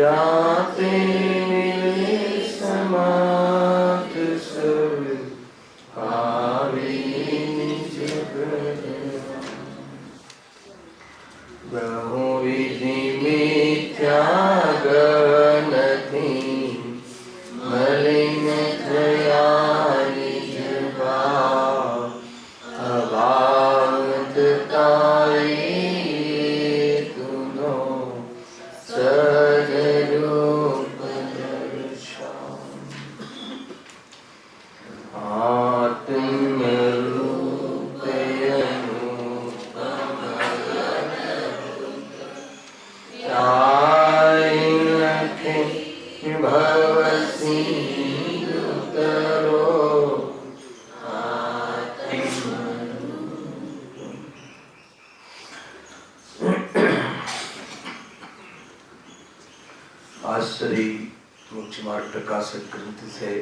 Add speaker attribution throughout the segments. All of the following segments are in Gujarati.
Speaker 1: जाते समात सब आवी जगत बहुविधि मिथ्या गणति मलिन थया निज भाव अभाव ताई तुनो सदरूप दर्शन आत्म रूप भव सिंधु तरो आश्री मुख्य मार्ग प्रकाशक ग्रंथ से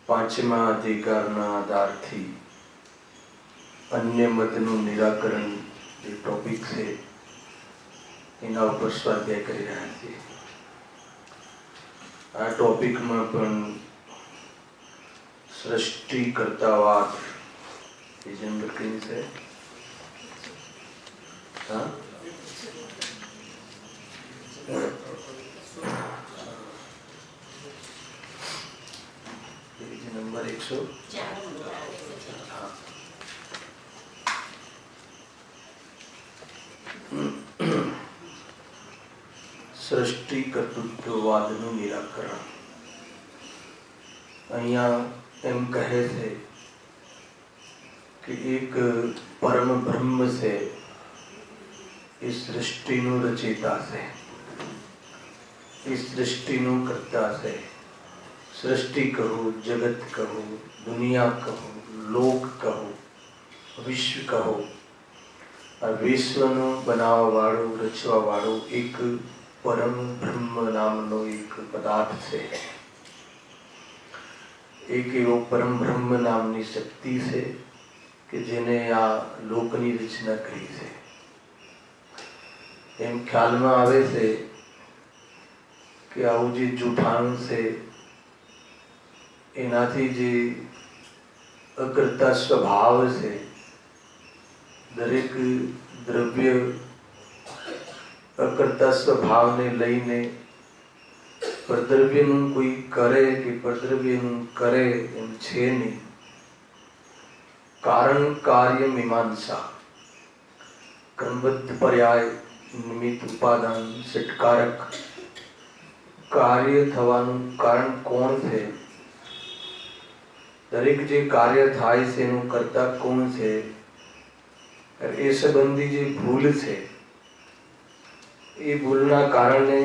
Speaker 1: પાંચમા અધિકારના આધારથી અન્ય મતનું નિરાકરણ જે ટોપિક છે એના ઉપર સ્વાધ્યાય કરી રહ્યા છીએ. આ ટોપિકમાં પણ સૃષ્ટિકર્તાવાદ એ જે નંબર કઈ છે, હા નંબર 100 સૃષ્ટિ કર્તૃત્વવાદનું નિરાકરણ. અહીંયા એમ કહે છે કે એક પરમ બ્રહ્મ છે, એ સૃષ્ટિનું રચયિતા છે, એ સૃષ્ટિનું કર્તા છે. સૃષ્ટિ કહો, જગત કહો, દુનિયા કહો, લોક કહો, વિશ્વ કહો, આ વિશ્વનું બનાવવા વાળું, રચવા વાળું એક પરમ બ્રહ્મ નામનો એક પદાર્થ છે. એક એવો પરમ બ્રહ્મ નામની શક્તિ છે કે જેને આ લોકની રચના કરી છે. એમ ખ્યાલમાં આવે છે કે આવું જે જૂઠાણું છે એનાથી જે અકર્તા સ્વભાવ છે, દરેક દ્રવ્ય અકર્તા સ્વભાવને લઈને પરદ્રવ્યનું કોઈ કરે કે પરદ્રવ્યનું કરે એમ છે નહીં. કારણ કાર્ય મીમાંસા, ક્રમબદ્ધ પર્યાય, નિમિત્ત ઉપાદાન, ષટકારક. કાર્ય થવાનું કારણ કોણ છે, દરેક જે કાર્ય થાય છે એનું કરતા કોણ છે, એ સંબંધી જે ભૂલ છે, એ ભૂલના કારણે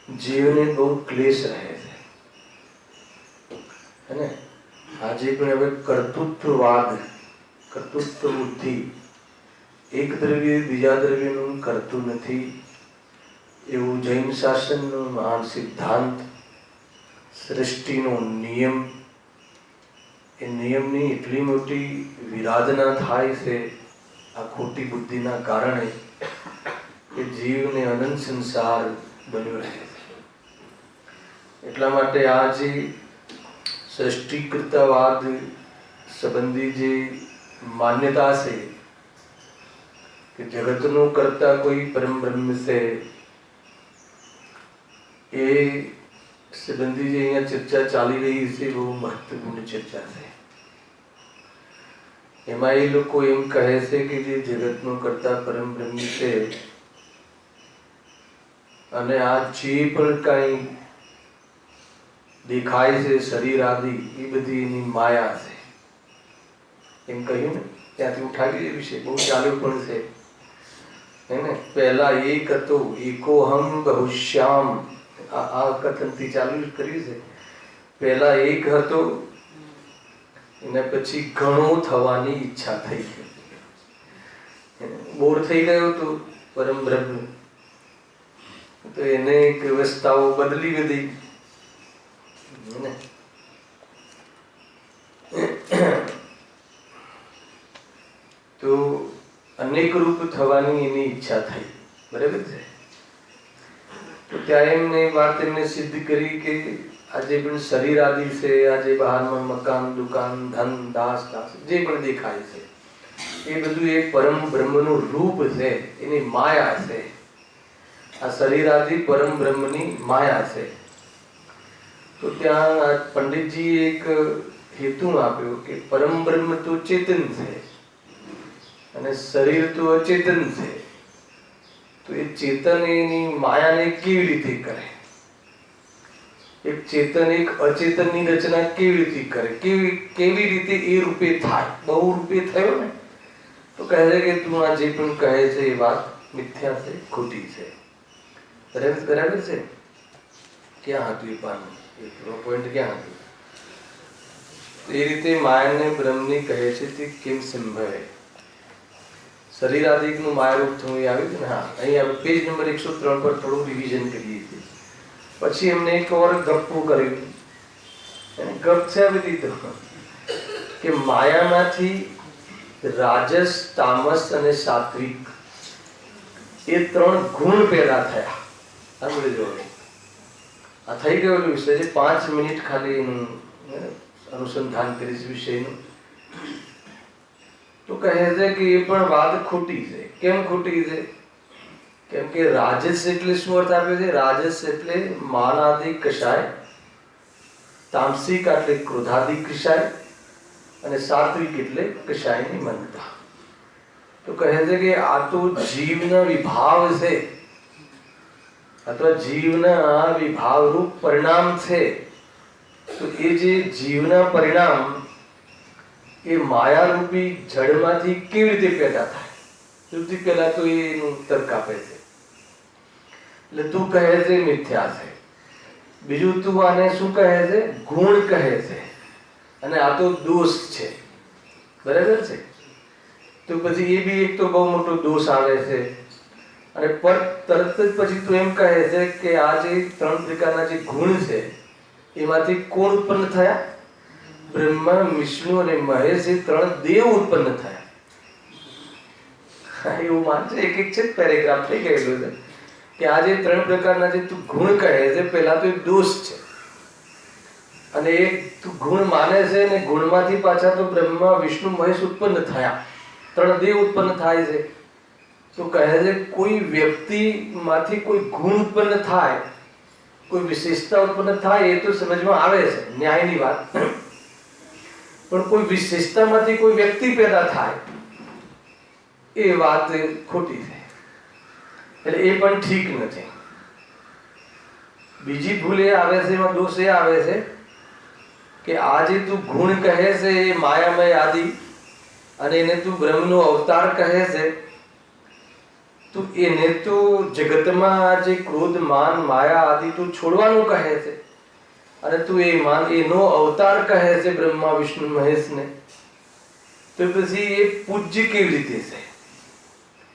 Speaker 1: જીવને બહુ ક્લેશ રહે છે. અને આજે પણ હવે કર્તૃત્વવાદ, કર્તૃત્વ બુદ્ધિ, એક દ્રવ્ય બીજા દ્રવ્યનું કરતું નથી એવું જૈન શાસનનો મહાન સિદ્ધાંત, સૃષ્ટિનો નિયમ, એ નિયમની એટલી મોટી વિરાધના થાય છે આ ખોટી બુદ્ધિના કારણે કે જીવને અનંત સંસાર બન્યો રહે છે. એટલા માટે આ જે સૃષ્ટિકર્તાવાદ સંબંધી જે માન્યતા છે કે જગતનું કરતા કોઈ પરમ બ્રહ્મ છે, એ સંબંધી જે અહીંયા ચર્ચા ચાલી રહી છે બહુ મહત્વપૂર્ણ ચર્ચા છે. એમાં એ લોકો એમ કહે છે કે જે જગતનું કરતા પરમ બ્રહ્મ છે અને આ જે પણ કઈ દેખાય છે શરીર આદિ, એ બધી એની માયા છે. એમ કહ્યું ને, ત્યાંથી ઉઠાવી એ વિશે બહુ ચાલ્યું પણ છે હે ને. પહેલા એક હતો, એકોહમ બહુશ્યામ, આ કથનથી ચાલુ કર્યું છે. પહેલા એક હતો, એને પછી ઘણું થવાની ઈચ્છા થઈ ગઈ, બોર થઈ ગયો તો પરમ બ્રહ્મ, તો એને એક વ્યવસ્થાઓ બદલી બધી ને. તો અનેક રૂપ થવાની એની ઈચ્છા થઈ, બરાબર છે. તો ત્યાં એમને વાત એમને સિદ્ધ કરી કે આજે પણ શરીર આદિ છે, આજે બહારમાં મકાન, દુકાન, ધન, દાસ દાસ જે પણ દેખાય છે એ બધું એક પરમ બ્રહ્મનું રૂપ છે, એની માયા છે. આ શરીર આદિ પરમ બ્રહ્મની માયા છે. તો ત્યાં પંડિતજી એક હેતુ આપ્યો કે પરમ બ્રહ્મ તો ચેતન છે અને શરીર તો અચેતન છે. તો એ ચેતન એની માયાને કેવી રીતે કરે? એક ચેતન એક અચેતનની રચના કેવી રીતે કરે? કેવી રીતે એ રૂપે થાય? બહુ રૂપે થયો ને તો કહે છે કે તું આ જે પણ કહે છે એ વાત મિથ્યા છે, ખોટી છે. બરાબર છે? ક્યાં હતું એ પાનું? એ પોઈન્ટ ક્યાં હતું? એ રીતે માયાને બ્રહ્મની કહે છે તે કેમ સંભવે? શરીર આદિકનું માયારૂપ થવું એ આવ્યું છે ને. હા, અહીં પેજ નંબર 103 પર થોડું રિવિઝન કરીએ છીએ. પછી એમને એક વાર ગપ્પું કર્યું. એને ગપ છે આવી રીતે કે માયામાંથી રાજસ, તામસ અને સાત્વિક એ 3 ગુણ પેદા થયા. સાંભળી જો, આ થઈ ગયેલું વિષય છે. 5 મિનિટ ખાલી એનું અનુસંધાન કરીશ વિષયનું. તો કહે છે કે એ પણ વાત ખોટી છે. કેમ ખોટી છે? કેમ કે રાજસ એટલે શું અર્થ આપે છે? રાજસ એટલે માનાદિ કષાય, તામસિક એટલે ક્રોધાદિ કષાય અને સાત્વિક એટલે કષાયની મંદતા. તો કહે છે કે આ તો જીવના વિભાવ છે અથવા જીવના વિભાવરૂપ પરિણામ છે. તો એ જે જીવના પરિણામ એ માયારૂપી જળમાંથી કેવી રીતે પેદા થાય? સૌથી પહેલા તો એનું તર્ક આપે છે. એટલે તું કહે છે મિથ્યા છે. બીજું તું આને શું કહે છે? ગુણ કહે છે. અને આ તો દોષ છે. બરાબર છે? તો પછી એ બી એક તો બહુ મોટો દોષ આવે છે. અને પર તરત જ પછી તું એમ કહે છે કે આ જે 3 પ્રકારના જે ગુણ છે એમાંથી કોણ ઉત્પન્ન થયા? બ્રહ્મા, વિષ્ણુ અને મહેશ એ 3 દેવ ઉત્પન્ન થયા. એવું માનશે. એક છે પેરેગ્રાફ થઈ ગયેલું છે કે આ જે 3 પ્રકારના જે તું ગુણ કહે છે, પહેલા તો એક દોષ છે અને એક તું ગુણ માને છે અને ગુણમાંથી પાછા તો બ્રહ્મા, વિષ્ણુ, મહેશ ઉત્પન્ન થયા. 3 દેવ ઉત્પન્ન થાય છે. તો કહે છે કોઈ વ્યક્તિમાંથી કોઈ ગુણ ઉત્પન્ન થાય, કોઈ વિશેષતા ઉત્પન્ન થાય એ તો સમજમાં આવે છે, ન્યાયની વાત. પણ કોઈ વિશેષતામાંથી કોઈ વ્યક્તિ પેદા થાય એ વાત ખોટી છે. એટલે એ પણ ઠીક નથી. બીજી ભૂલ એ આવે છે, એમાં દોષ એ આવે છે કે આ જે તું ગુણ કહે છે એ માયામય આદિ અને એને તું બ્રહ્મનો અવતાર કહે છે, તો એને તો જગતમાં જે ક્રોધ, માન, માયા આદિ તું છોડવાનું કહે છે અને તું એનો અવતાર કહે છે બ્રહ્મા, વિષ્ણુ, મહેશને. તો પછી એ પૂજ્ય કેવી રીતે છે?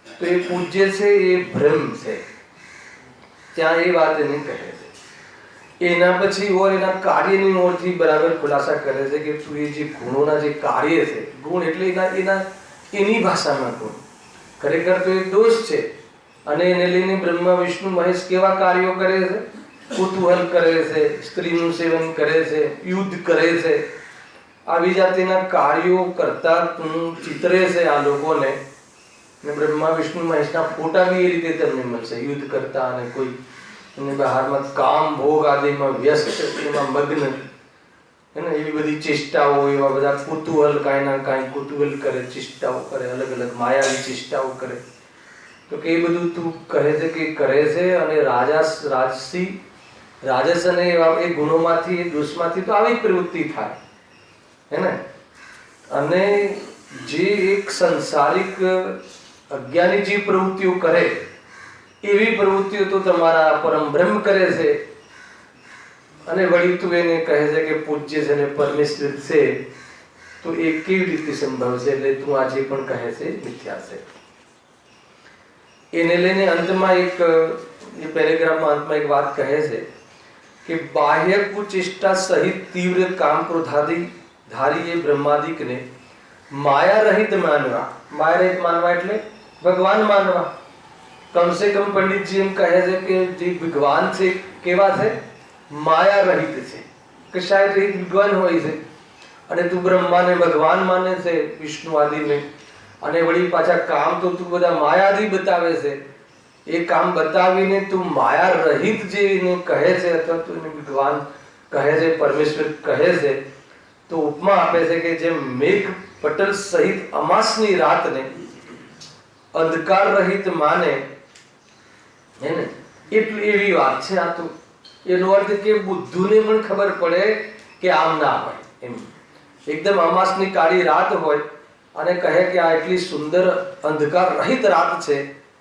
Speaker 1: તો એ પૂજ્ય છે એ બ્રહ્મ છે. ત્યાં એ વાત એને કહે છે. એના પછી એના કાર્યની ઓરથી બરાબર ખુલાસા કરે છે કે તું એ જે ગુણોના જે કાર્ય છે, ગુણ એટલે એની ભાષામાં ગુણ, ખરેખર તો એ દોષ છે. અને એને લઈને બ્રહ્મા, વિષ્ણુ, મહેશ કેવા કાર્યો કરે છે? કુતૂહલ કરે છે, સ્ત્રીનું સેવન કરે છે, યુદ્ધ કરે છે, આવી જાતિના કાર્યો કરતા તું ચિતરે છે આ લોકોને. અને બ્રહ્મા, વિષ્ણુ, મહેશના ફોટા બી એ રીતે તમને મળશે, યુદ્ધ કરતા અને કોઈ અને બહારમાં કામ ભોગ આદિમાં વ્યસ્ત, એમાં મગ્ન, એવી બધી ચેષ્ટાઓ, એવા બધા કુતૂહલ, કાંઈ ના કાંઈ કુતૂહલ કરે, ચેષ્ટાઓ કરે, અલગ અલગ માયાવી ચેષ્ટાઓ કરે. તો કે એ બધું તું કહે છે કે કરે છે. અને રાજસ અને એ ગુણોમાંથી, એ દોષમાંથી તો આવી પ્રવૃત્તિ થાય હે ને. અને જે એક સંસારિક અજ્ઞાની જે પ્રવૃત્તિઓ કરે એવી પ્રવૃત્તિઓ તો તમારા પરમ બ્રહ્મ કરે છે. અને વળી તું એને કહે છે કે પૂજ્ય છે ને પરમેશ્વર છે. તો એ કેવી રીતે સંભવ છે? એટલે તું આજે પણ કહે છે મિથ્યા છે. એને લઈને અંતમાં એક પેરેગ્રાફમાં અંતમાં એક વાત કહે છે કે બાહ્ય કુચેષ્ટા સહિત તીવ્ર કામ ક્રોધાદિ ધારી એ બ્રહ્માદિકને માયા રહિત માનવા. માયા રહિત માનવા એટલે ભગવાન માનવા. કમસે કમ પંડિતજી એમ કહે છે કે જે ભગવાન છે કેવા છે? માયા રહિત છે, કશાય રહિત ભગવાન હોય છે. અને તું બ્રહ્માને ભગવાન માને છે, વિષ્ણુ આદિને, અને વળી પાછા કામ તો તું બધા માયાથી બતાવે છે. એ કામ બતાવીને તું માયા રહિત જે એને કહે છે અથવા તો એને ભગવાન કહે છે, પરમેશ્વર કહે છે, તો ઉપમા આપે છે કે જેમ મેઘ પટલ સહિત અમાસની રાતને અંધકાર રહિત માને, હે ને, એટલી એવી વાત છે. આ તો એનો અર્થ કે બુદ્ધુને પણ ખબર પડે કે આમ ના હોય એમ. એકદમ અમાસની કાળી રાત હોય અને કહે કે આ એટલી સુંદર અંધકાર રહિત રાત છે,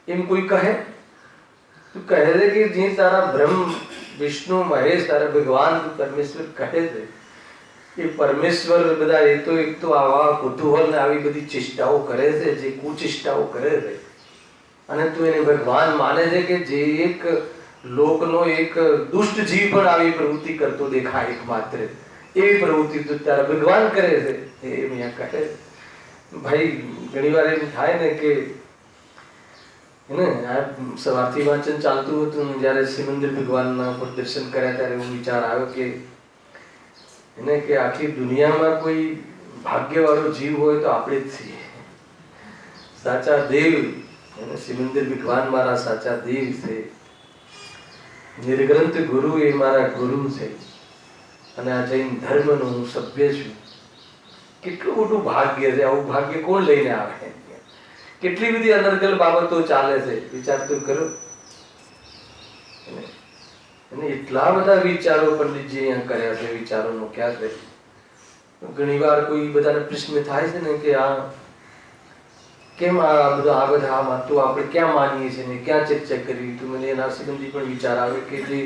Speaker 1: એમ કોઈ કહે? તું કહે છે કે જે તારા બ્રહ્મ વિષ્ણુ મહેશ તારા ભગવાન પરમેશ્વર કહે છે, એ પરમેશ્વર બધા એ તો એક તો આવા કુતૂહલ ને આવી બધી ચેષ્ટાઓ કરે છે, જે કુચેષ્ટાઓ કરે છે, અને તું એને ભગવાન માને છે કે જે એક લોકનો એક દુષ્ટ જીવ પણ આવી પ્રવૃત્તિ કરતો દેખાય એકમાત્ર, એવી પ્રવૃત્તિ તો તારા ભગવાન કરે છે, એમ અહીંયા કહે. ભાઈ ઘણી વાર એમ થાય ને કે સવારથી વાંચન ચાલતું હતું, જયારે સિમંદર ભગવાનના ઉપર દર્શન કર્યા ત્યારે એવો વિચાર આવ્યો કે એને કે આખી દુનિયામાં કોઈ ભાગ્યવાળો જીવ હોય તો આપણે જ છીએ. સાચા દેવ એને સિમંદર ભગવાન મારા સાચા દેવ છે, નિર્ગ્રંથ ગુરુ એ મારા ગુરુ છે, અને આ જૈન ધર્મનો હું સભ્ય છું. કેટલું મોટું ભાગ્ય છે! આવું ભાગ્ય કોણ લઈને આવે? કેટલી બધી અનર્ગલ બાબતો ચાલે છે, વિચાર તો કરો. અને એટલા બધા વિચારો પંડિતજી અહીંયા કર્યા છે. વિચારોનો ક્યાં છે? ઘણી વાર કોઈ બધાને પ્રશ્ન થાય છે ને કે આ કેમ આ બધા તો આપણે ક્યાં માનીએ છીએ ને ક્યાં ચર્ચા કરવી? તો મને એના સંબંધી પણ વિચાર આવે કે જે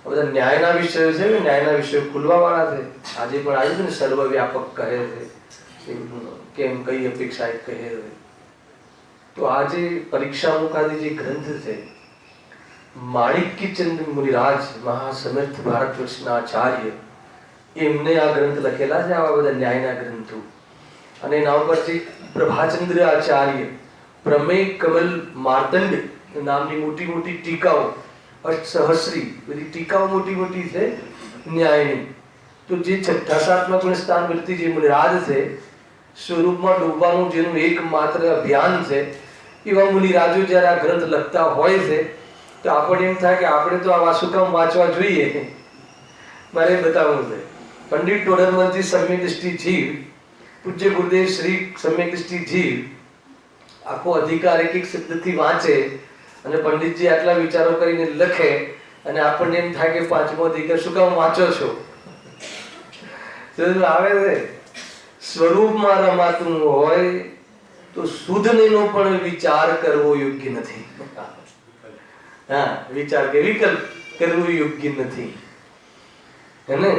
Speaker 1: બધા ન્યાયના વિષયો છે ને, ન્યાયના વિષયો ખુલવા વાળા છે. આજે પણ આવ્યું છે ને, સર્વવ્યાપક કહે છે, કેમ કઈ અપેક્ષા કહે છે. તો આ જે પરીક્ષા મુખાદી જે ગ્રંથ છે, માણિક્યચંદ મુનિરાજ મહાસમર્થ ભારત વર્ષના આચાર્ય, એમને આ ગ્રંથ લખેલા છે, આવા બધા ન્યાયના ગ્રંથો. અને એના ઉપરથી પ્રભાચંદ્ર આચાર્ય પ્રમેય કમલ માર્તંડ નામની મોટી મોટી ટીકાઓ, અષ્ટસહસ્રી બધી ટીકાઓ મોટી મોટી છે ન્યાયની. તો જે છઠ્ઠા સાતમા ગુણ સ્થાન વૃત્તિ જે મુનિરાજ છે, સ્વરૂપમાં ડૂબવાનું જેનું એકમાત્ર અભિયાન છે, એવા મુનિરાજો જયારે આ ગ્રંથ લખતા હોય છે તો આપણને એમ થાય કે આપણે તો આ શું કામ વાંચવા જોઈએ? મારે બતાવવું છે. પંડિત ટોડરમલજી સમ્યક દ્રષ્ટિ જીવ, પૂજ્ય ગુરુદેવ શ્રી સમ્યક દ્રષ્ટિ જીવ આખો અધિકાર એક એક શબ્દથી વાંચે અને પંડિતજી આટલા વિચારો કરીને લખે, અને આપણને એમ થાય કે પાંચમો અધિકાર શું કામ વાંચો છો? આવે છે સ્વરૂપમાં રમાતું હોય તો શુદ્ધનો પણ વિચાર કરવો યોગ્ય નથી. વિચાર કે વિકલ્પ કરવું યોગ્ય નથી, હેને?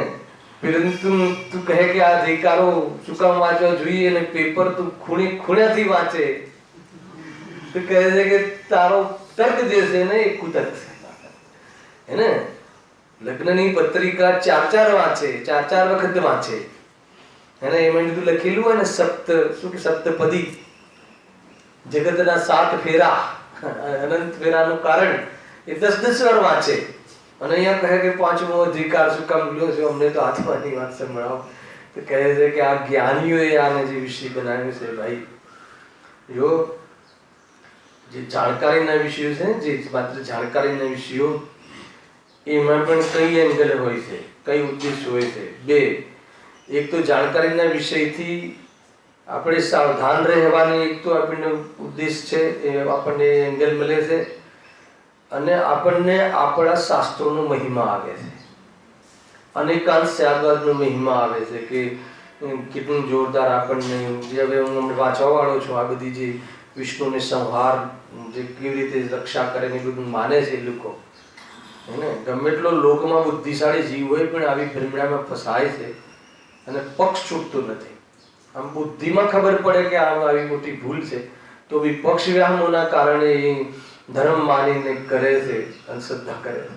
Speaker 1: પરંતુ તું કહે કે આ અધિકારો શું કામ વાંચવા જોઈએ, અને પેપર તું ખૂણેથી વાંચે, તો કહે છે કે તારો તર્ક જે છે ને એ કુતર્ક છે, હેને? લગ્નની પત્રિકા ચાર વાંચે, ચાર વખત વાંચે, એને એમાં બધું લખેલું હોય ને, સપ્તપદી જગતના 7 ફેરા, અનંત ફેરાનું કારણ એ 10 વાર વાંચે. અને અહીંયા કહે કે પાંચમો અધિકાર શું કામ લ્યો છો? અમને તો આત્માની વાત સંભળાવો. તો કહે છે કે આ જ્ઞાનીઓએ આને જે વિષય બનાવ્યો છે, ભાઈ જો જે જાણકારીના વિષયો છે, જે માત્ર જાણકારીના વિષયો, એમાં પણ કઈ એંગલ હોય છે, કઈ ઉદ્દેશ હોય છે? 2, એક તો જાણકારીના વિષયથી આપણે સાવધાન રહેવાની એક તો આપણને ઉદ્દેશ છે, એ આપણને એંગલ મળે છે, અને આપણને આપણા શાસ્ત્રોનો મહિમા આવે છે, અનેકાંત ત્યાગનો મહિમા આવે છે કે કેટલું જોરદાર આપણને. જે હવે હું વાંચવા વાળો છું, આ બધી જે વિષ્ણુને સંહાર જે કેવી રીતે રક્ષા કરે ને બધું માને છે એ લોકો, હેને? ગમે એટલો લોકમાં બુદ્ધિશાળી જીવ હોય પણ આવી ભ્રમણામાં ફસાય છે અને પક્ષ છૂટતો નથી. આમ બુદ્ધિમાં ખબર પડે કે આમ આવી મોટી ભૂલ છે, તો વિપક્ષ વ્યામોના કારણે એ ધર્મ માનીને કરે છે, અંધશ્રદ્ધા કરે છે.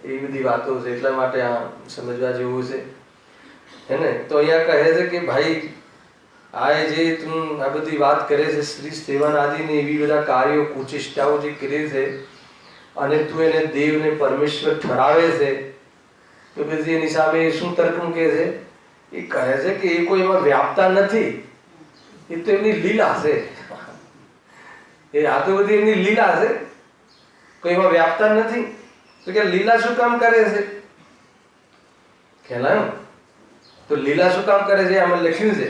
Speaker 1: એ બધી વાતો છે, એટલા માટે આ સમજવા જેવું છે, હેને? તો અહીંયા કહે છે કે ભાઈ આ જે તું આ બધી વાત કરે છે શ્રી સેવન આદિની એવી બધા કાર્યો કુચેષ્ટાઓ જે કરે છે અને તું એને દેવ ને પરમેશ્વર ઠરાવે છે, તો પછી એની સામે શું તર્ક મૂકે છે? એ કહે છે કે એ કોઈ એમાં વ્યાપતા નથી, એ તો એમની લીલા છે. એ આ તો બધી એમની લીલા છે, કોઈ એમાં વ્યાપતા નથી. તો કે લીલા શું કામ કરે છે? ખ્યાલ આવ્યો? તો લીલા શું કામ કરે છે આમાં લખ્યું છે.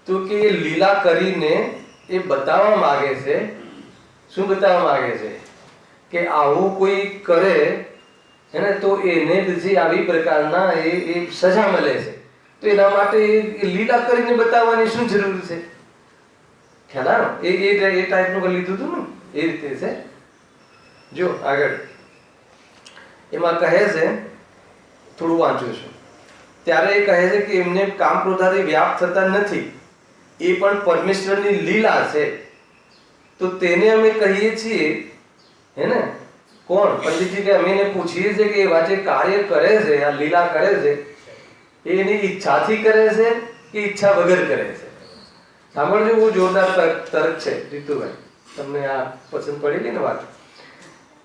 Speaker 1: તો કે એ લીલા કરીને એ બતાવવા માંગે છે. શું બતાવવા માંગે છે? કે આવું કોઈ કરે એને તો એને પછી આવી પ્રકારના એ સજા મળે છે. તો એના માટે એ લીલા કરીને બતાવવાની શું જરૂર છે? ખ્યાલ આવ્યો? એ ટાઈપનું લીધું હતું ને, એ રીતે છે. જો આગળ એમાં કહે છે, થોડું વાંચું છું. ત્યારે એ કહે છે કે એમને કામ ક્રોધાથી વ્યાપ થતા નથી, એ પણ પરમેશ્વરની લીલા છે. તો તેને અમે કહીએ છીએ, હે ને? કોણ? પંડિતજી કે અમે એને પૂછીએ છીએ કે એવા જે કાર્ય કરે છે, આ લીલા કરે છે, એ એની ઈચ્છાથી કરે છે કે ઈચ્છા વગર કરે છે? સાંભળજો, બહુ જોરદાર તર્ક છે રીતુભાઈ. તમને આ પસંદ પડી ને વાત?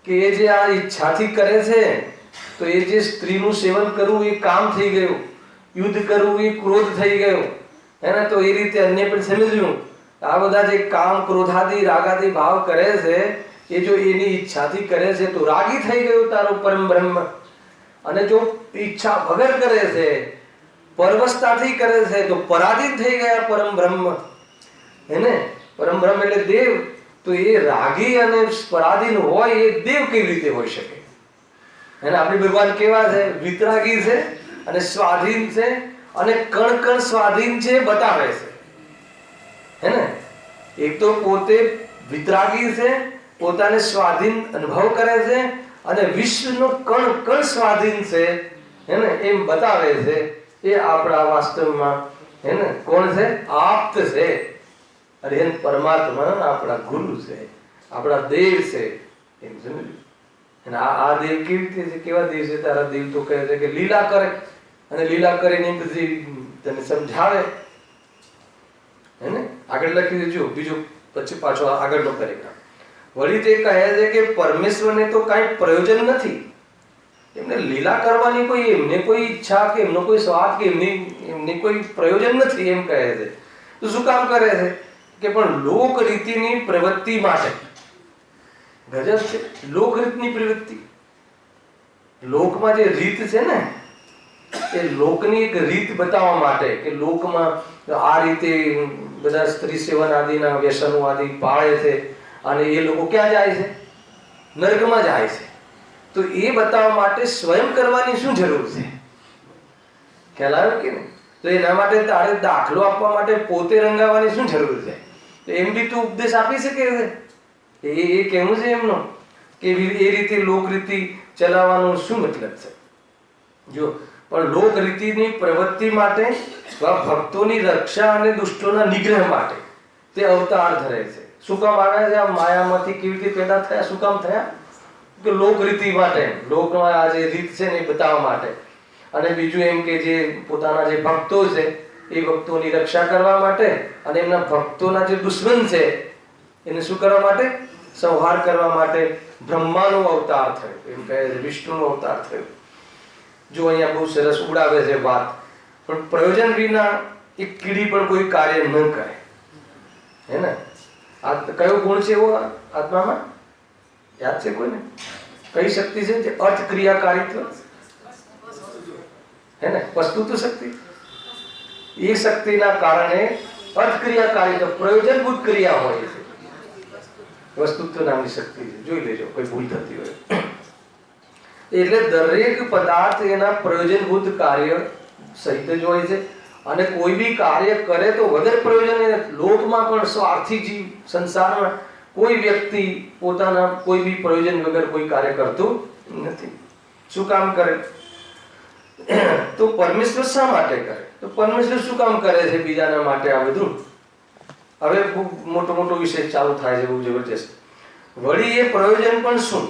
Speaker 1: કે એ જે આ ઈચ્છાથી કરે છે, તો એ જે સ્ત્રીનું સેવન કરવું એ કામ થઈ ગયું, યુદ્ધ કરવું એ ક્રોધ થઈ ગયો, હે ને? તો એ રીતે અન્ય પણ સમજ્યું. આ બધા જે કામ ક્રોધાદી રાગાદી ભાવ કરે છે, એ જો એની ઈચ્છાથી કરે છે તો રાગી થઈ ગયો તારો પરમ બ્રહ્મ. અને જો ઈચ્છા વગર કરે છે, પરવશતાથી કરે છે, તો પરાધીન થઈ ગયા પરમ બ્રહ્મ, હે ને? પરમ બ્રહ્મ એટલે દેવ. તો એ રાગી અને પરાધીન હોય એ દેવ કેવી રીતે હોઈ શકે? અને આપણી ભગવાન કેવા છે? વિતરાગી છે અને સ્વાધીન છે, અને કણ કણ સ્વાધીન છે બતાવે છે, હે ને? એક તો પોતે વિતરાગી છે, પોતાને સ્વાધીન અનુભવ કરે છે, અને વિશ્વનો કણ કણ સ્વાધીન છે, હે ને? એમ બતાવે છે. એ આપણા વાસ્તવમાં, હે ને, કોણ છે? આપ્ત છે. અરે પરમાત્મા આપણા ગુરુ છે, આપણા દેવ છે, એમ સમજ્યું? અને આ દેવ કેવી રીતે છે? કેવા દેવ છે તારા દેવ? તો કહે છે કે લીલા કરે, અને લીલા કરીને પછી તને સમજાવે, હે ને? આગળ લખી દેજો બીજું, પછી પાછો આગળનો કાર્યક્રમ. વળી તે કહે છે કે પરમેશ્વરને તો કાંઈ પ્રયોજન નથી, એમને લીલા કરવાની કોઈ એમને કોઈ ઈચ્છા કે એમનો કોઈ સ્વાદ કે એમની કોઈ પ્રયોજન નથી, એમ કહે છે. તો શું કામ કરે છે? કે પણ લોક રીતિની પ્રવૃત્તિ માટે. ગજબ છે! લોક રીતની પ્રવૃત્તિ. લોકમાં જે રીત છે ને, એ લોકની એક રીત બતાવવા માટે, કે લોકમાં આ રીતે બધા સ્ત્રી સેવન આદિના વ્યસનો આદિ પાળે છે, અને એ લોકો ક્યાં જાય છે? નર્કમાં જાય છે. તો એ બતાવવા માટે સ્વયં કરવાની શું જરૂર છે? ખ્યાલ આવ્યો કે નહીં? તો એના માટે તારે દાખલો આપવા માટે પોતે રંગાવાની શું જરૂર છે? તો એમ બી તું ઉપદેશ આપી શકે છે. એ કેવું છે એમનો કે એ રીતે લોકરીતિ ચલાવવાનો શું મતલબ છે? જો પણ લોકરીતિની પ્રવૃત્તિ માટે, ભક્તોની રક્ષા અને દુષ્ટોના નિગ્રહ માટે તે અવતાર ધરે છે. શું કામ આવ્યા છે? આ માયામાંથી કેવી રીતે પેદા થયા? શું કામ થયા? કે લોકરીતિ માટે, લોકમાં આ જે રીત છે ને એ બતાવવા માટે. અને બીજું એમ કે જે પોતાના જે ભક્તો છે એ ભક્તોની રક્ષા કરવા માટે, અને એમના ભક્તોના જે દુશ્મન છે એને શું કરવા માટે? સંહાર કરવા માટે બ્રહ્માનો અવતાર થયો, એમ કહે છે. વિષ્ણુનો અવતાર થયો. જો અહીંયા બહુ સરસ ઉડાવે છે વાત, પણ પ્રયોજન વિના એક કીડી પણ કોઈ કાર્ય ન કરે, હે ને? આ કયો ગુણ છે એવો આત્મામાં? યાદ છે કોઈને? કઈ શક્તિ છે જે અર્થ ક્રિયાકારીત્વ, હે ને? વસ્તુત્વ શક્તિ. એ શક્તિના કારણે અર્થ ક્રિયાકારીત્વ, પ્રયોજનભૂત ક્રિયા હોય છે. વસ્તુત્વ નામની શક્તિ છે. જોઈ લેજો કોઈ ભૂલ થતી હોય. એટલે દરેક પદાર્થ એના પ્રયોજનભૂત કાર્ય સહિત જ હોય છે, અને કોઈ બી કાર્ય કરે તો વગર પ્રયોજન. લોકમાં પણ સ્વાર્થી જીવ, સંસારમાં કોઈ વ્યક્તિ પોતાના કોઈ બી પ્રયોજન વગર કોઈ કાર્ય કરતું નથી. શું કામ કરે? તો પરમેશ્વર શા માટે કરે? તો પરમેશ્વર શું કામ કરે છે બીજાના માટે આ બધું? હવે ખૂબ મોટો મોટો વિષય ચાલુ થાય છે, બહુ જબરજસ્ત. વળી એ પ્રયોજન પણ શું?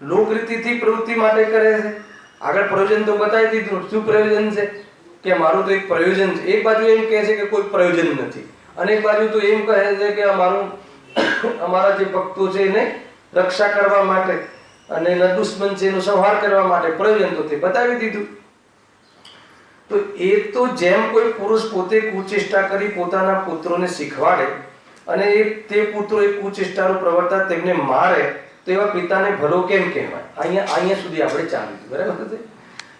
Speaker 1: લોકરીતિથી પ્રવૃત્તિ માટે કરે છે. આગળ પ્રયોજન તો બતાવી દીધું. શું પ્રયોજન છે? કે મારું તો એક પ્રયોજન છે. એક બાજુ એમ કહે છે કે કોઈ પ્રયોજન નથી, અને એક બાજુ તો એમ કહે છે કે અમારા જે ભક્તો છે એને રક્ષા કરવા માટે અને એના દુશ્મન છે એનો સંહાર કરવા માટે પ્રયોજન તો તે બતાવી દીધું. તો એ તો જેમ કોઈ પુરુષ પોતે કુચેષ્ટા કરી પોતાના પુત્રોને શીખવાડે અને તે પુત્રો એ કુચેષ્ટાનું પ્રવર્તા તેમને મારે, તો એવા પિતાને ભલો કેમ કહેવાય? અહીંયા સુધી આપણે ચાલ્યું, બરાબર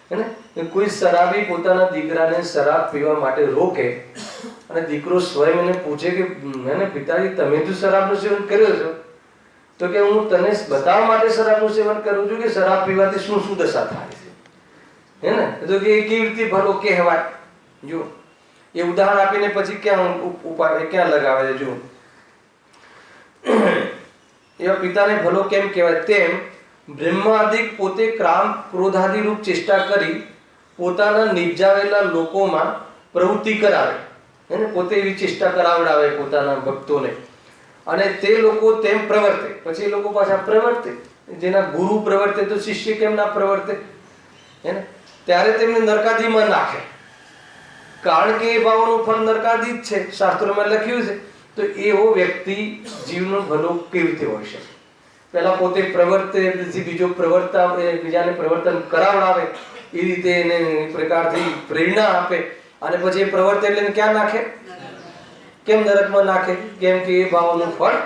Speaker 1: છે ને? કોઈ શરાબી પોતાના દીકરાને શરાબ પીવા માટે રોકે અને દીકરો સ્વયં એને પૂછે કે હે પિતાજી તમે તો શરાબનું સેવન કર્યો છો, તો કે હું તને બતાવવા માટે શરાબનું સેવન કરું છું કે શરાબ પીવાથી શું શું દશા થાય છે, હે ને? તો કે કેવી રીતે ભલો કહેવાય? જો એ ઉદાહરણ આપીને પછી ક્યાં ઉપાડે, ક્યાં લગાવે છે? જો એવા પિતાને ભલો કેમ કહેવાય? તેમ બ્રહ્માદિક પોતે કામ ક્રોધાદિ રૂપ ચેષ્ટા કરી પોતાના નિપજાવેલા લોકોમાં પ્રવૃત્તિ કરાવે, એને પોતે એવી ચેષ્ટા કરાવડાવે પોતાના ભક્તોને, અને તે લોકો તેમ પ્રવર્તે. પછી એ લોકો પાછા પ્રવર્તે. જેના ગુરુ પ્રવર્તે તો શિષ્ય કેમ ના પ્રવર્તે? હે, ત્યારે તેમને નરકાદિમાં નાખે, કારણ કે એ ભાવોનું ફળ નરકાદિ જ છે, શાસ્ત્રોમાં લખ્યું છે. તો એવો વ્યક્તિ જીવનો ભલો કેવી રીતે હોય શકે? પહેલા પોતે પ્રવર્તે, પછી બીજો પ્રવર્તા, બીજાને પ્રવર્તન કરાવડાવે, એ રીતે એને પ્રકારથી પ્રેરણા આપે, અને પછી એ પ્રવર્તે એટલે ક્યાં નાખે? કેમ નરકમાં નાખે? કેમ કે એ ભાવનું ફળ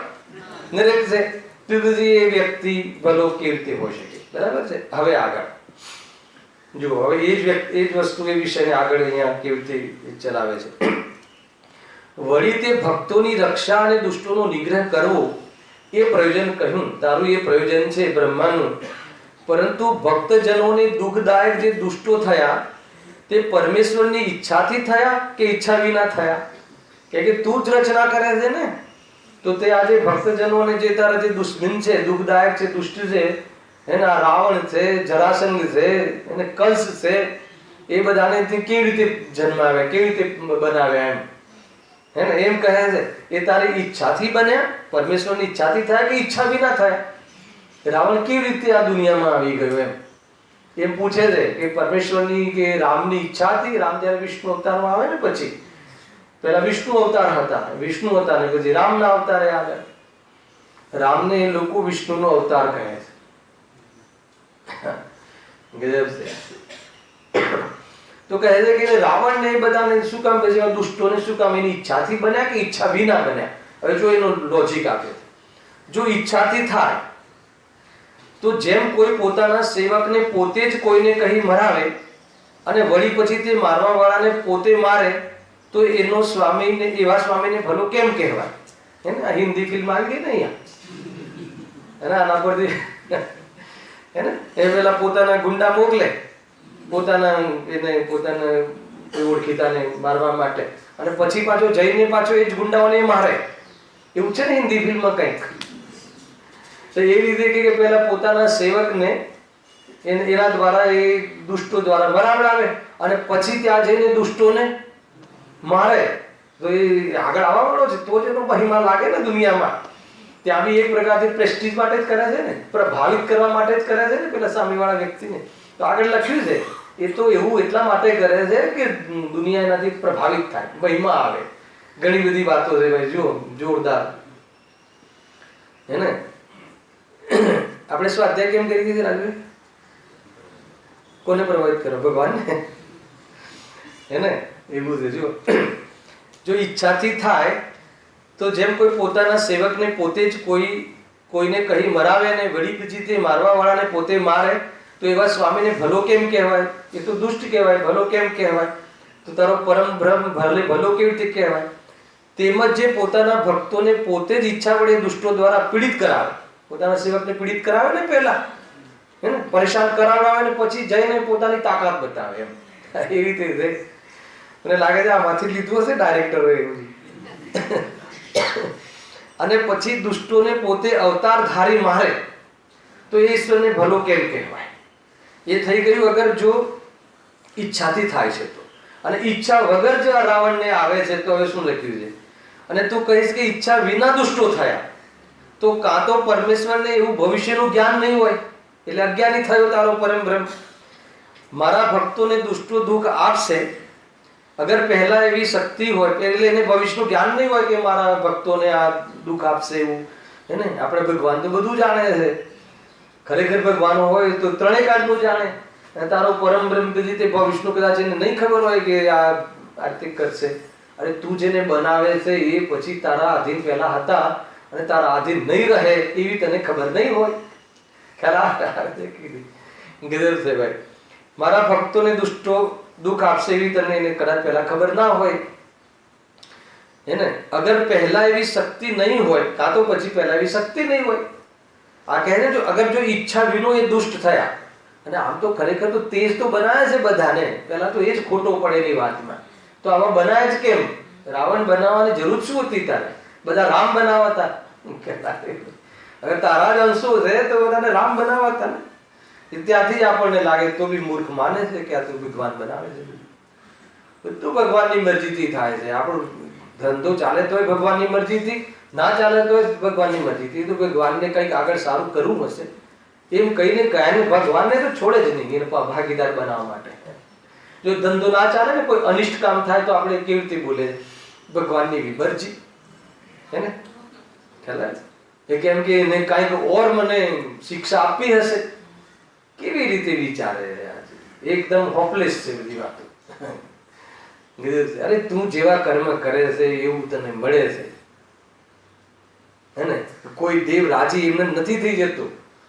Speaker 1: નરક છે. તો પછી એ વ્યક્તિ ભલો કેવી રીતે હોઈ શકે? બરાબર છે. હવે આગળ જો, હવે એ જ વસ્તુ, એ વિષયને આગળ અહીંયા કેવી રીતે ચલાવે છે. વળી તે ભક્તોની રક્ષા અને દુષ્ટોનો નિગ્રહ કરવો એ પ્રયોજન કહ્યું. તારું એ પ્રયોજન છે બ્રહ્માનું. પરંતુ ભક્તજનોને દુઃખદાયક જે દુષ્ટો થયા તે પરમેશ્વરની ઈચ્છાથી થયા કે ઈચ્છા વિના થયા? કે તું જ રચના કરે છે ને, તો તે આજે ભક્તજનોને જે તારા જે દુશ્મન છે, દુઃખદાયક છે, દુષ્ટ છે, એના રાવણ છે, જરાસંઘ છે, એને કંસ છે, એ બધાને કેવી રીતે જન્માવ્યા, કેવી રીતે બનાવ્યા? એમ કહે છે એ તારી ઈચ્છાથી બન્યા, પરમેશ્વરની ઈચ્છાથી થયા કે ઈચ્છા વિના થયા? રાવણ કેવી રીતે આ દુનિયામાં આવી ગયો? એમ પૂછે છે કે પરમેશ્વરની કે રામની ઈચ્છા હતી. રામ જ્યારે વિષ્ણુ અવતારમાં આવે ને, પછી પહેલા વિષ્ણુ અવતાર હતા, વિષ્ણુ હતા ને પછી રામના અવતારે આવ્યા. રામને એ લોકો વિષ્ણુનો અવતાર કહે છે. ગજબ છે. તો કહે છે કે રાવણને એ બધાને શું કામ કહે છે? દુષ્ટોને શું કામ? એની ઈચ્છાથી બન્યા કે ઈચ્છા વિના બન્યા? હવે જો એનો લોજિક આપે, જો ઈચ્છાથી થાય તો જેમ કોઈ પોતાના સેવકને પોતે જ કોઈને કહી મરાવે અને વળી પછી તે મારવા વાળાને પોતે મારે, તો એનો સ્વામીને, એવા સ્વામીને ભલો કેમ કહેવાય? હે ને, હિન્દી ફિલ્મ આવી ગઈ ને અહીંયા, આના પરથી હે ને, એ પેલા પોતાના ગુંડા મોકલે પોતાના ઓળખીતાને મારવા માટે, અને પછી પાછો જઈને પાછો એ જ ગુંડાઓને મારે. એવું છે ને હિન્દી ફિલ્મમાં કંઈક. તો એ રીતે કે પહેલા પોતાના સેવકને એના દ્વારા, એ દુષ્ટો દ્વારા મરાવડાવે, અને પછી ત્યાં જઈને દુષ્ટોને મારે. તો એ આગળ આવવાનો છે, તો જ એનો મહિમા લાગે ને દુનિયામાં. ત્યાં બી એક પ્રકારથી પ્રેસ્ટીજ માટે જ કરે છે ને, પ્રભાવિત કરવા માટે જ કરે છે ને પેલા સામેવાળા વ્યક્તિને. તો આગળ લખ્યું છે એ તો એવું એટલા માટે કરે છે કે દુનિયા એનાથી પ્રભાવિત થાય, મહિમા આવે. ઘણી બધી વાતો છે ભાઈ, જો જોરદાર. હે ને, આપણે સ્વાધ્યાય કેમ કરી દીધી રાજુ? કોને પ્રભાવિત કરો? ભગવાનને. હે ને, એવું છે. જો ઈચ્છાથી થાય તો જેમ કોઈ પોતાના સેવકને પોતે જ કોઈને કહી મરાવે અને વળી પછી તે મારવા વાળાને પોતે મારે, તો એવા સ્વામીને ભલો કેમ કહેવાય? એ તો દુષ્ટ કહેવાય. ભલો કેમ કહેવાય? તો તારો પરમ બ્રહ્મ ભલો કેવી રીતે કહેવાય? તેમજ જે પોતાના ભક્તોને પોતે જ ઈચ્છા વડે દુષ્ટો દ્વારા પીડિત કરાવે, પોતાના સેવકને પીડિત કરાવે ને પહેલા, હે ને, પરેશાન કરાવડાવે ને પછી જઈને પોતાની તાકાત બતાવે. એમ એ રીતે છે. મને લાગે છે આમાંથી લીધું હશે ડાયરેક્ટરો એવું. અને પછી દુષ્ટોને પોતે અવતાર ધારી મારે, તો એ ઈશ્વરને ભલો કેમ કહેવાય? એ થઈ ગયું અગર જો ઈચ્છાથી થાય છે તો. અને ઈચ્છા વગર જો રાવણને આવે છે તો હવે શું લખ્યું છે? અને તું કહીશ કે ઈચ્છા વિના દુષ્ટો થયા, તો કાં તો પરમેશ્વરને એવું ભવિષ્યનું જ્ઞાન નહીં હોય, એટલે અજ્ઞાની થયો તારો પરમ બ્રહ્મ. મારા ભક્તોને દુષ્ટો દુઃખ આપશે અગર પહેલા એવી શક્તિ હોય એટલે એને ભવિષ્યનું જ્ઞાન નહીં હોય કે મારા ભક્તોને આ દુઃખ આપશે એવું, હે ને? આપણે ભગવાન તો બધું જાણે છે. ખરેખર ભગવાન હોય તો ત્રણેય કાળનું જાણે. અને તારો પરમ બ્રહ્મ તે ભવિષ્યનું કદાચ એને નહીં ખબર હોય કે આ આરતી કરશે. અરે તું જેને બનાવે છે એ પછી તારા આધીન પહેલા હતા અને તારા આધીન નહીં રહે એવી તને ખબર નહીં હોય. ગજબ છે ભાઈ. મારા ભક્તોને દુષ્ટો દુઃખ આપશે એવી તને એને કદાચ પહેલા ખબર ના હોય, હે ને? અગર પહેલા એવી શક્તિ નહીં હોય કાં તો પછી પહેલા એવી શક્તિ નહીં હોય. આ કહે છે જો અગર જો ઈચ્છા વિનો એ દુષ્ટ થયા, અને આમ તો ખરેખર તો તેજ તો બનાવે છે બધાને, પહેલા તો એ જ ખોટો પડે એની વાતમાં. તો આમાં બનાવે જ કેમ? રાવણ બનાવવાની જરૂર શું હતી તારે? બધા રામ બનાવતા. અગર તારા જ અંશો છે તો બધાને રામ બનાવતા ને. ત્યાંથી જ આપણને લાગે તો બી મૂર્ખ માને છે કે આ તો ભગવાન બનાવે છે. બધું ભગવાનની મરજીથી થાય છે. આપણો ધંધો ચાલે તોય ભગવાનની મરજીથી, ના ચાલે તોય ભગવાનની મરજીથી. તો ભગવાનને કંઈક આગળ સારું કરવું હશે એમ કહીને કાયમ ભગવાનને તો છોડે જ નહીં એને ભાગીદાર બનાવવા માટે. જો ધંધો ના ચાલે ને, કોઈ અનિષ્ટ કામ થાય તો આપણે કેવી રીતે બોલે ભગવાનની મરજી, હે ને? ખ્યાલ એ કેમ કે એને કાંઈક ઓર મને શિક્ષા આપવી હશે. કેવી રીતે વિચારે? એકદમ હોપલેસ છે બધી વાતો. અરે તું જેવા કર્મ કરે છે એવું તને મળે છે, હે ને? કોઈ દેવ રાજી એમને નથી થઈ જતો.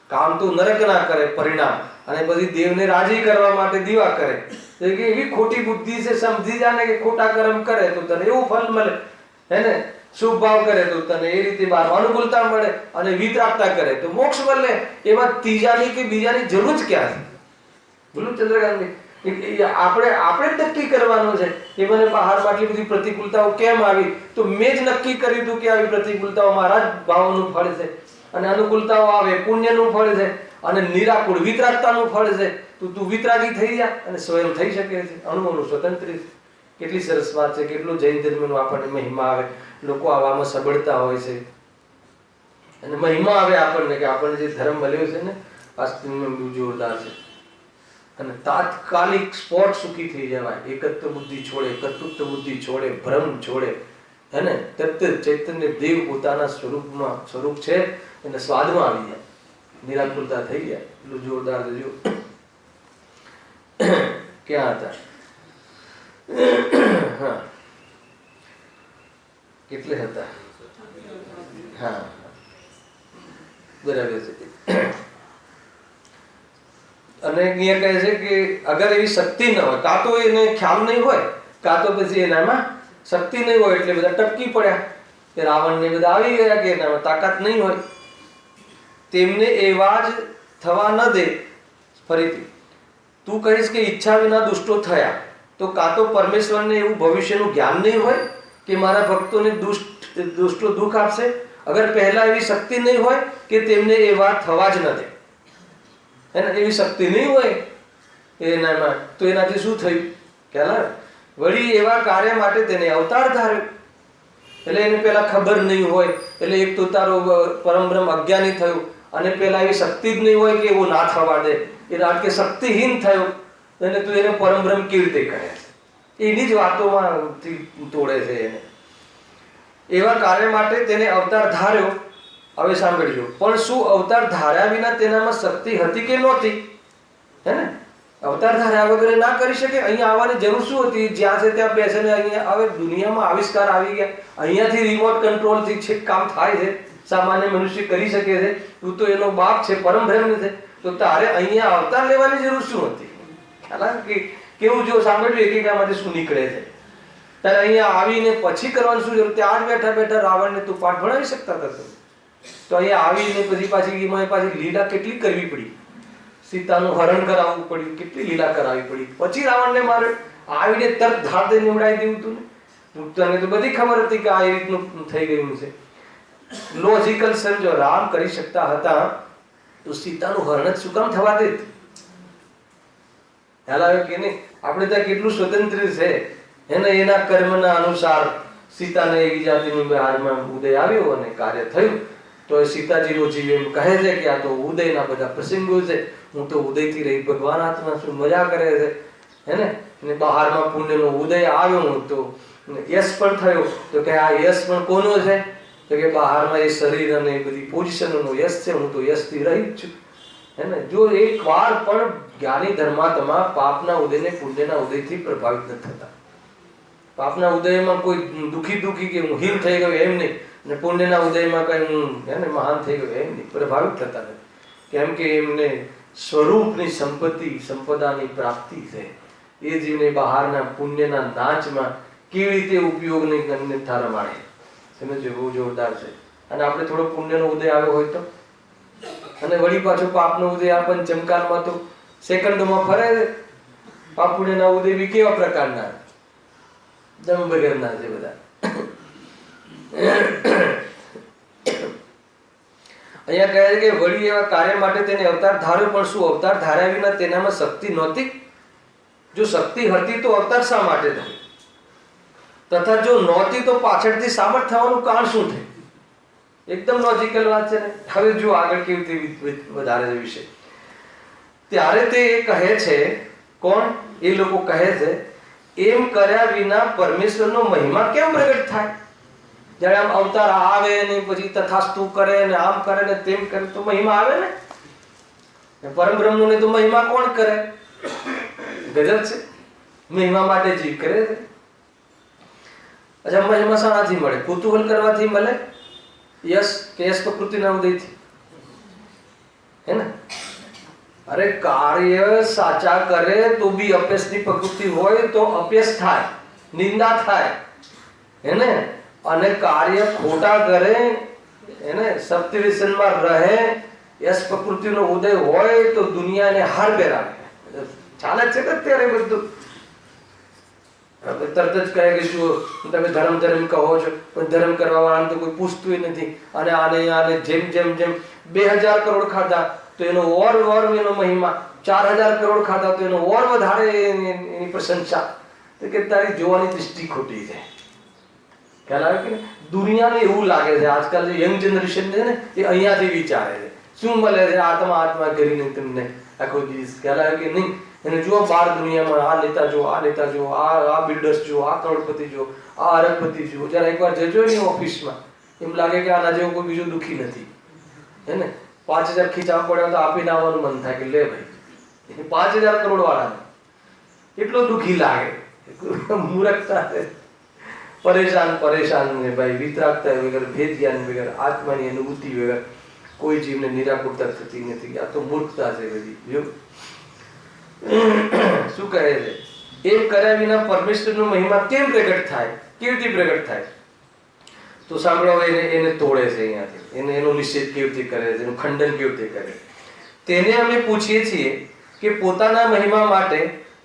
Speaker 1: કામ તો નરક ના કરે પરિણામ, અને પછી દેવને રાજી કરવા માટે દીવા કરે. એવી ખોટી બુદ્ધિ છે. સમજી જાને કે ખોટા કર્મ કરે તો તને એવું ફળ મળે, હે ને? શુભ ભાવ કરે તો તને એ રીતે બહાર અનુકૂળતા મળે, અને વિતરાગતા કરે તો મોક્ષ મળે. એમાં ત્રીજાની કે બીજાની જરૂર જ ક્યાં છે? બોલું ચંદ્રકાંતભાઈ, આપણે જ નક્કી કરવાનું છે કે મને બહારમાં આટલી બધી પ્રતિકૂળતાઓ કેમ આવી, તો મેં જ નક્કી કર્યું હતું કે આવી પ્રતિકૂળતાઓ મારા જ ભાવનું ફળ છે, અને અનુકૂળતાઓ આવે પુણ્યનું ફળ છે, અને નિરાકુળ વિતરાગતાનું ફળ છે. તો તું વિતરાગી થઈ જા અને સ્વયં થઈ શકે છે. અણુઓનું સ્વતંત્ર છે. કેટલી સરસ વાત છે. કેટલું જૈન ધર્મનો આપણને મહિમા આવે. લોકો આવામાં સબળતા હોય છે અને મહિમા આવે આપણને કે આપણને જે ધર્મ મળ્યો છે ને વાસ્તવમાં બહુ જોરદાર છે. અને તાત્કાલિક સ્પોટ સુખી થઈ જવાય. એકત્વ બુદ્ધિ છોડે, કર્તૃત્વ બુદ્ધિ છોડે, ભ્રમ છોડે, હે ને? તત્વ ચૈતન્ય દેવ પોતાના સ્વરૂપ છે એને સ્વાદમાં આવી જાય, નિરાકુરતા થઈ જાય. એટલું જોરદાર છે. જો ક્યાં હતા? હા, કેટલે હતા? હા, બરાબર છે. અને અહીંયા કહે છે કે અગર એવી શક્તિ ન હોય, કાં તો એને ખ્યાલ નહીં હોય, કાં તો પછી એનામાં શક્તિ નહીં હોય, એટલે બધા ટપકી પડ્યા કે રાવણને બધા આવી ગયા કે એનામાં તાકાત નહીં હોય, તેમને એવા જ થવા ન દે. ફરીથી તું કહીશ કે ઈચ્છા વિના દુષ્ટો થયા, તો કાં તો પરમેશ્વરને એવું ભવિષ્યનું જ્ઞાન નહીં હોય કે મારા ભક્તોને દુષ્ટો દુઃખ આપશે. અગર પહેલા એવી શક્તિ નહીં હોય કે તેમને એ વાત થવા જ ન દે, એને એવી શક્તિ નહીં હોય એનામાં, તો એનાથી શું થયું? ખ્યાલ? વળી એવા કાર્ય માટે તેને અવતાર ધાર્યો. એટલે એને પેલા ખબર નહીં હોય, એટલે એક તો તારો પરમ બ્રહ્મ અજ્ઞાની થયું, અને પેલા એવી શક્તિ જ નહીં હોય કે એવું ના થવા દે. એ રાત કે શક્તિહીન થયો, અને તું એને પરમ બ્રહ્મ કેવી રીતે કરે? એની જ વાતોમાં તોડે છે એને. એવા કાર્ય માટે તેને અવતાર ધાર્યો. હવે સાંભળજો, પણ શું અવતાર ધાર્યા વિના તેનામાં શક્તિ હતી કે નહોતી? હે ને? અવતાર ધાર્યા વગર ના કરી શકે. અહીંયા આવવાની જરૂર શું હતી? જ્યાં છે ત્યાં બેસીને અહીંયા હવે દુનિયામાં આવિષ્કાર આવી ગયા. અહીંયાથી રિમોટ કંટ્રોલથી છેક કામ થાય છે. સામાન્ય મનુષ્ય કરી શકે છે. તું તો એનો બાપ છે, પરમ બ્રહ્મ છે, તો તારે અહીંયા અવતાર લેવાની જરૂર શું હતી? ખ્યાલ કે કેવું? જો સાંભળ્યું એકેકામાંથી શું નીકળે છે. ત્યારે અહીંયા આવીને પછી કરવાનું શું જરૂર? ત્યાં જ બેઠા બેઠા રાવણને તું પાઠ ભણાવી શકતા હતા. તો અહીંયા આવીને પછી પાછી લીલા કેટલી કરવી પડી? સીતાનું હરણ કરાવવું પડ્યું, કેટલી લીલા કરાવવી પડી, પછી રાવણને મારે આવીને તરત ધાતે નીવડાવી દેવું તું ને. તને તો બધી ખબર હતી કે આ એ રીતનું થઈ ગયું છે. લોજિકલ સમજો, રામ કરી શકતા હતા તો સીતાનું હરણ જ શું કામ થવા દે? ખ્યાલ આવે કે નહીં? આપણે ત્યાં કેટલું સ્વતંત્ર છે, એને એના કર્મના અનુસાર સીતાને એવી જાતિનું હારમાં ઉદય આવ્યો અને કાર્ય થયું. તો એ સીતાજીનો જીવ એમ કહે છે કે આ તો ઉદયના બધા પ્રસંગો છે, હું તો ઉદયથી રહી ભગવાન આત્મા શું મજા કરે છે. હે ને, બહારમાં પુણ્યનો ઉદય આવ્યો તો યશ પણ થયો, તો કે આ યશ પણ કોનો છે? તો કે બહારમાં એ શરીર અને એ બધી પોઝિશનનો યશ છે, હું તો યશથી રહિત છું, હે ને. જો એક વાર પણ જ્ઞાની ધર્માત્મા પાપના ઉદયને પુણ્યના ઉદયથી પ્રભાવિત ન થતા. પાપના ઉદયમાં કોઈ દુખી કે હું હીન થઈ ગયો એમ નહીં, અને પુણ્યના ઉદયમાં કઈ હું હે ને મહાન થઈ ગયો એમ નહીં, પ્રભાવિત થતા નથી. કેમ કે એમને સ્વરૂપની સંપદાની પ્રાપ્તિ છે. એ જીવને બહારના પુણ્યના નાચમાં કેવી રીતે ઉપયોગ નહીં કરીને થારા માણે. સમજો, બહુ જોરદાર છે. અને આપણે થોડો પુણ્યનો ઉદય આવ્યો હોય તો, અને વળી પાછો પાપનો ઉદય આપણને ચમકારમાં તો સેકન્ડોમાં ફરે. પાપ પુણ્યના ઉદય બી કેવા પ્રકારના? દમ વગરના છે બધા. અહીંયા કહે છે કે વળી એવા કાર્ય માટે તેને અવતાર ધાર્યો, પણ શું અવતાર ધાર્યા વિના તેનામાં શક્તિ નહોતી? જો શક્તિ હતી તો અવતાર શા માટે થયો? તથા જો નહોતી તો પાછળથી સામર્થ થવાનું કારણ શું થયું? એકદમ લોજિકલ વાત છે ને. હવે જો આગળ કેવી રીતે વધારે વિશે ત્યારે તે કહે છે, કોણ? એ લોકો કહે છે, એમ કર્યા વિના પરમેશ્વરનો મહિમા કેમ પ્રગટ થાય? જ્યારે આમ અવતાર આવે ને પછી તથાસ્તુ કરે ને આમ કરે ને તેમ કરે તો મહિમા આવે ને. પરમ બ્રહ્મનો ને તો મહિમા કોણ કરે? ગજબ છે. મહિમા માટે જીવ કરે છે. અચ્છા, મહિમા શાનાથી મળે? કુતૂહલ કરવાથી મળે? યશ કે યશ પ્રકૃતિના ઉદયથી, હે ને. અરે કાર્ય સાચા કરે તો બી અપયશની પ્રકૃતિ હોય તો અપયશ થાય, નિંદા થાય, હે ને. અને કાર્ય ખોટા કરે, હે ને, સપ્તવ્યસનમાં રહે, યશ પ્રકૃતિનો ઉદય હોય તો દુનિયાને હાર પહેરાવે. ચાલે છે કે અત્યારે બધું તરત જ કહે કે જો તમે ધર્મ કહો છો, પણ ધર્મ કરવા વાળાને તો કોઈ પૂછતું નથી. અને આને જેમ 2000 કરોડ ખાધા તો એનો ઓર એનો મહિમા, 4000 કરોડ ખાધા તો એનો ઓર વધારે એની પ્રશંસા. તો કે તારી જોવાની દૃષ્ટિ ખોટી છે. ખ્યાલ આવે કે દુનિયાને એવું લાગે છે આજકાલ જે યંગ જનરેશન છે ને એ અહીંયાથી વિચારે છે શું મળે છે આત્મા કરીને તમને આખો દિવસ. ખ્યાલ આવે કે નહીં? એને જુઓ બહાર દુનિયામાં આ નેતા જો, આ બિલ્ડર્સ જો, આ કરોડપતિ જો, આ અરબપતિ જો. જરા એકવાર જજો ને ઓફિસમાં, એમ લાગે કે આના જેવો કોઈ બીજો દુઃખી નથી, હે ને. 5000 ખીચાવા પડ્યા તો આપીને આવવાનું મન થાય કે લે ભાઈ 5000 કરોડ વાળાને એટલો દુઃખી લાગે. મૂર્ખતા છે. પરેશાન ને ભાઈ, વિતરાગતા વગર, ભેદ જ્ઞાન વગર, આત્માની અનુભૂતિ વગર કોઈ જીવને નિરાકુરતા થતી નથી. આ તો મૂર્ખતા છે બધી. જો શું કહે છે? એક કર્યા વિના પરમેશ્વરનો મહિમા કેમ પ્રગટ થાય? કેવી રીતે પ્રગટ થાય? તો સાંભળો, એને તોડે છે અહીંયાથી. એનો નિષેધ કેવી રીતે કરે છે, એનું ખંડન કેવી રીતે કરે? તેને અમે પૂછીએ છીએ કે પોતાના મહિમા માટે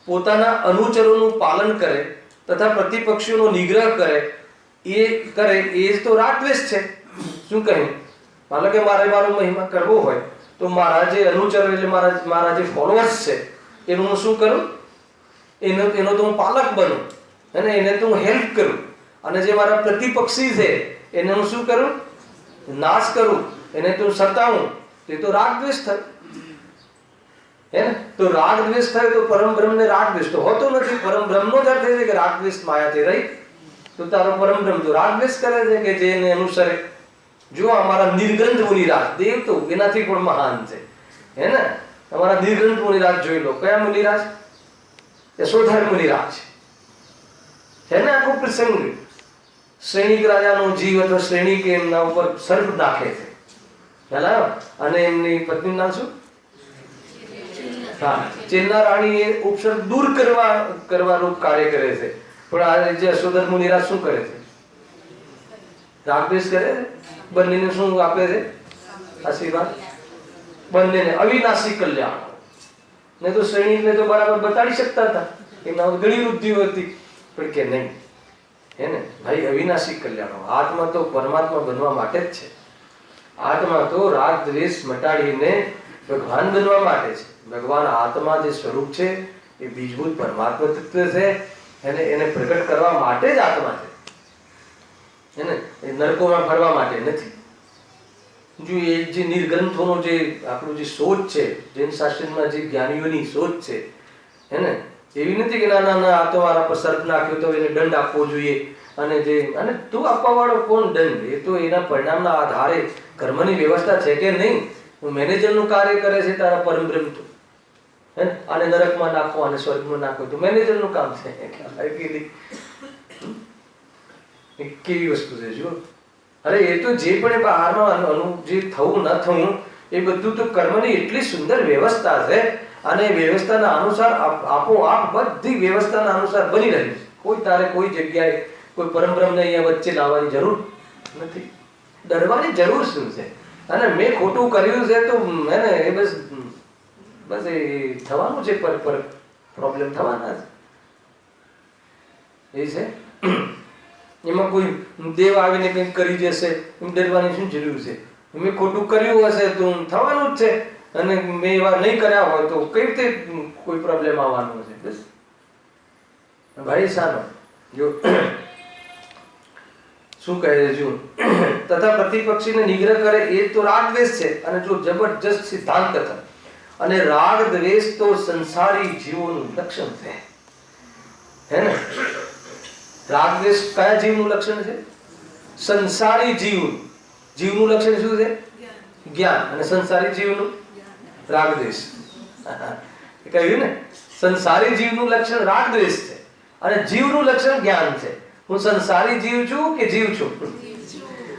Speaker 1: પોતાના અનુચરોનું પાલન કરે તથા પ્રતિપક્ષીઓનો નિગ્રહ કરે, એ જ તો રાગદ્વેષ છે. શું કહ્યું? માનો કે મારો મહિમા કરવો હોય તો મારા જે અનુચરો એટલે મારા જે ફોલોઅર્સ છે એનું હું શું કરું? એનો તો હું પાલક બનું, અને એને તો હું હેલ્પ કરું. અને જે મારા પ્રતિપક્ષી છે એને હું શું કરું? નાશ કરું, એને તો સતાવું. એ તો રાગદ્વેષ થાય, હે ને. તો રાગદ્વેષ થાય તો પરમ બ્રહ્મને રાગદ્વેષ તો હોતો નથી. પરમ બ્રહ્મનો જ અર્થ છે કે રાગદ્વેષ માયાથી રહી. તો તારો પરમ બ્રહ્મ તો રાગદ્વેષ કરે છે કે જેને અનુસરે. જો અમારા નિર્ગ્રંથ મુનિરાજ દેવ તો એનાથી પણ મહાન છે, હે ને. અમારા નિર્ગ્રંથ મુનિરાજ જોઈ લો. કયા મુનિરાજ? યશોધર મુનિરાજ, છે ને. આખો પ્રસંગ શ્રેણિક રાજાનો જીવ અથવા શ્રેણિક એમના ઉપર સર્પ નાખે છે, અને એમની પત્ની નામ શું? હા, ચેન્ના રાણી એ ઉપસર્ગ દૂર કરવાનું કાર્ય કરે છે. પણ આ જે યશોધર મુનિરાજ શું કરે છે? રાગદ્વેષ કરે છે. બંનેને શું આપે છે? આશીર્વાદ. બંનેને અવિનાશી કલ્યાણ. ને તો શ્રેણીને તો બરાબર બતાડી શકતા હતા, એમના ઘણી બુદ્ધિઓ હતી, પણ કે નહીં, હે ને ભાઈ. અવિનાશી કલ્યાણ. આત્મા તો પરમાત્મા બનવા માટે જ છે. આત્મા તો રાગ દ્વેષ મટાડીને ભગવાન બનવા માટે છે. ભગવાન આત્મા જે સ્વરૂપ છે એ બીજભૂત પરમાત્મા તત્વ છે, એને પ્રગટ કરવા માટે જ આત્મા છે, હે ને. એ નરકોમાં ફરવા માટે નથી. જો એ જે નિર્ગ્રંથોનો જે આપણું જે સોચ છે, જૈન શાસ્ત્રમાં જે જ્ઞાનીઓની સોચ છે, હે ને, એવી નથી કે ના ના ના આ તો મારા પર સર્પ નાખ્યો તો એને દંડ આપવો જોઈએ, અને તું આપવા વાળો કોણ દંડ? એ તો એના પરિણામના આધારે કર્મની વ્યવસ્થા છે કે નહીં. મેનેજરનું કાર્ય કરે છે તારા પરમ બ્રહ્મ તો, હે ને? આને નરકમાં નાખો, આને સ્વર્ગમાં નાખો, તો મેનેજરનું કામ છે. કેવી વસ્તુ છે જો. અરે એ તો જે પણ બહારમાં જે થવું ન થવું એ બધું તો કર્મની એટલી સુંદર વ્યવસ્થા છે, અને વ્યવસ્થાના અનુસાર આપોઆપ બધી વ્યવસ્થાના અનુસાર બની રહી છે. કોઈ તારે કોઈ જગ્યાએ કોઈ પરમબ્રહ્મને અહીંયા વચ્ચે લાવવાની જરૂર નથી. ડરવાની જરૂર શું છે? અને મેં ખોટું કર્યું છે તો એને એ બસ એ થવાનું છે, પર પ્રોબ્લેમ થવાના છે. એ છે એમાં કોઈ દેવ આવીને કંઈક કરી જશે એમ ડરવાની શું જરૂર છે? મેં ખોટું કર્યું હશે તો થવાનું જ છે, અને મેં એવા નહીં કર્યા હોય તો કઈ રીતે કોઈ પ્રોબ્લેમ આવવાનો છે? બસ ભાઈ સાનો જો શું કહે છે જો, તથા પ્રતિપક્ષીને નિગ્રહ કરે એ તો રાગ દ્વેષ છે, અને જો જબરજસ્ત સિદ્ધાંત કરે. અને રાગ દ્વેષ તો સંસારી જીવોનું લક્ષણ છે, હે ને? રાગ દ્વેષ કયા જીવનું લક્ષણ છે? સંસારી જીવનું લક્ષણ શું છે? જ્ઞાન. અને સંસારી જીવનું રાગ દ્વેષ. કહ્યું ને, સંસારી જીવનું લક્ષણ રાગ દ્વેષ છે, અને જીવનું લક્ષણ જ્ઞાન છે. હું સંસારી જીવ છું કે જીવ છું?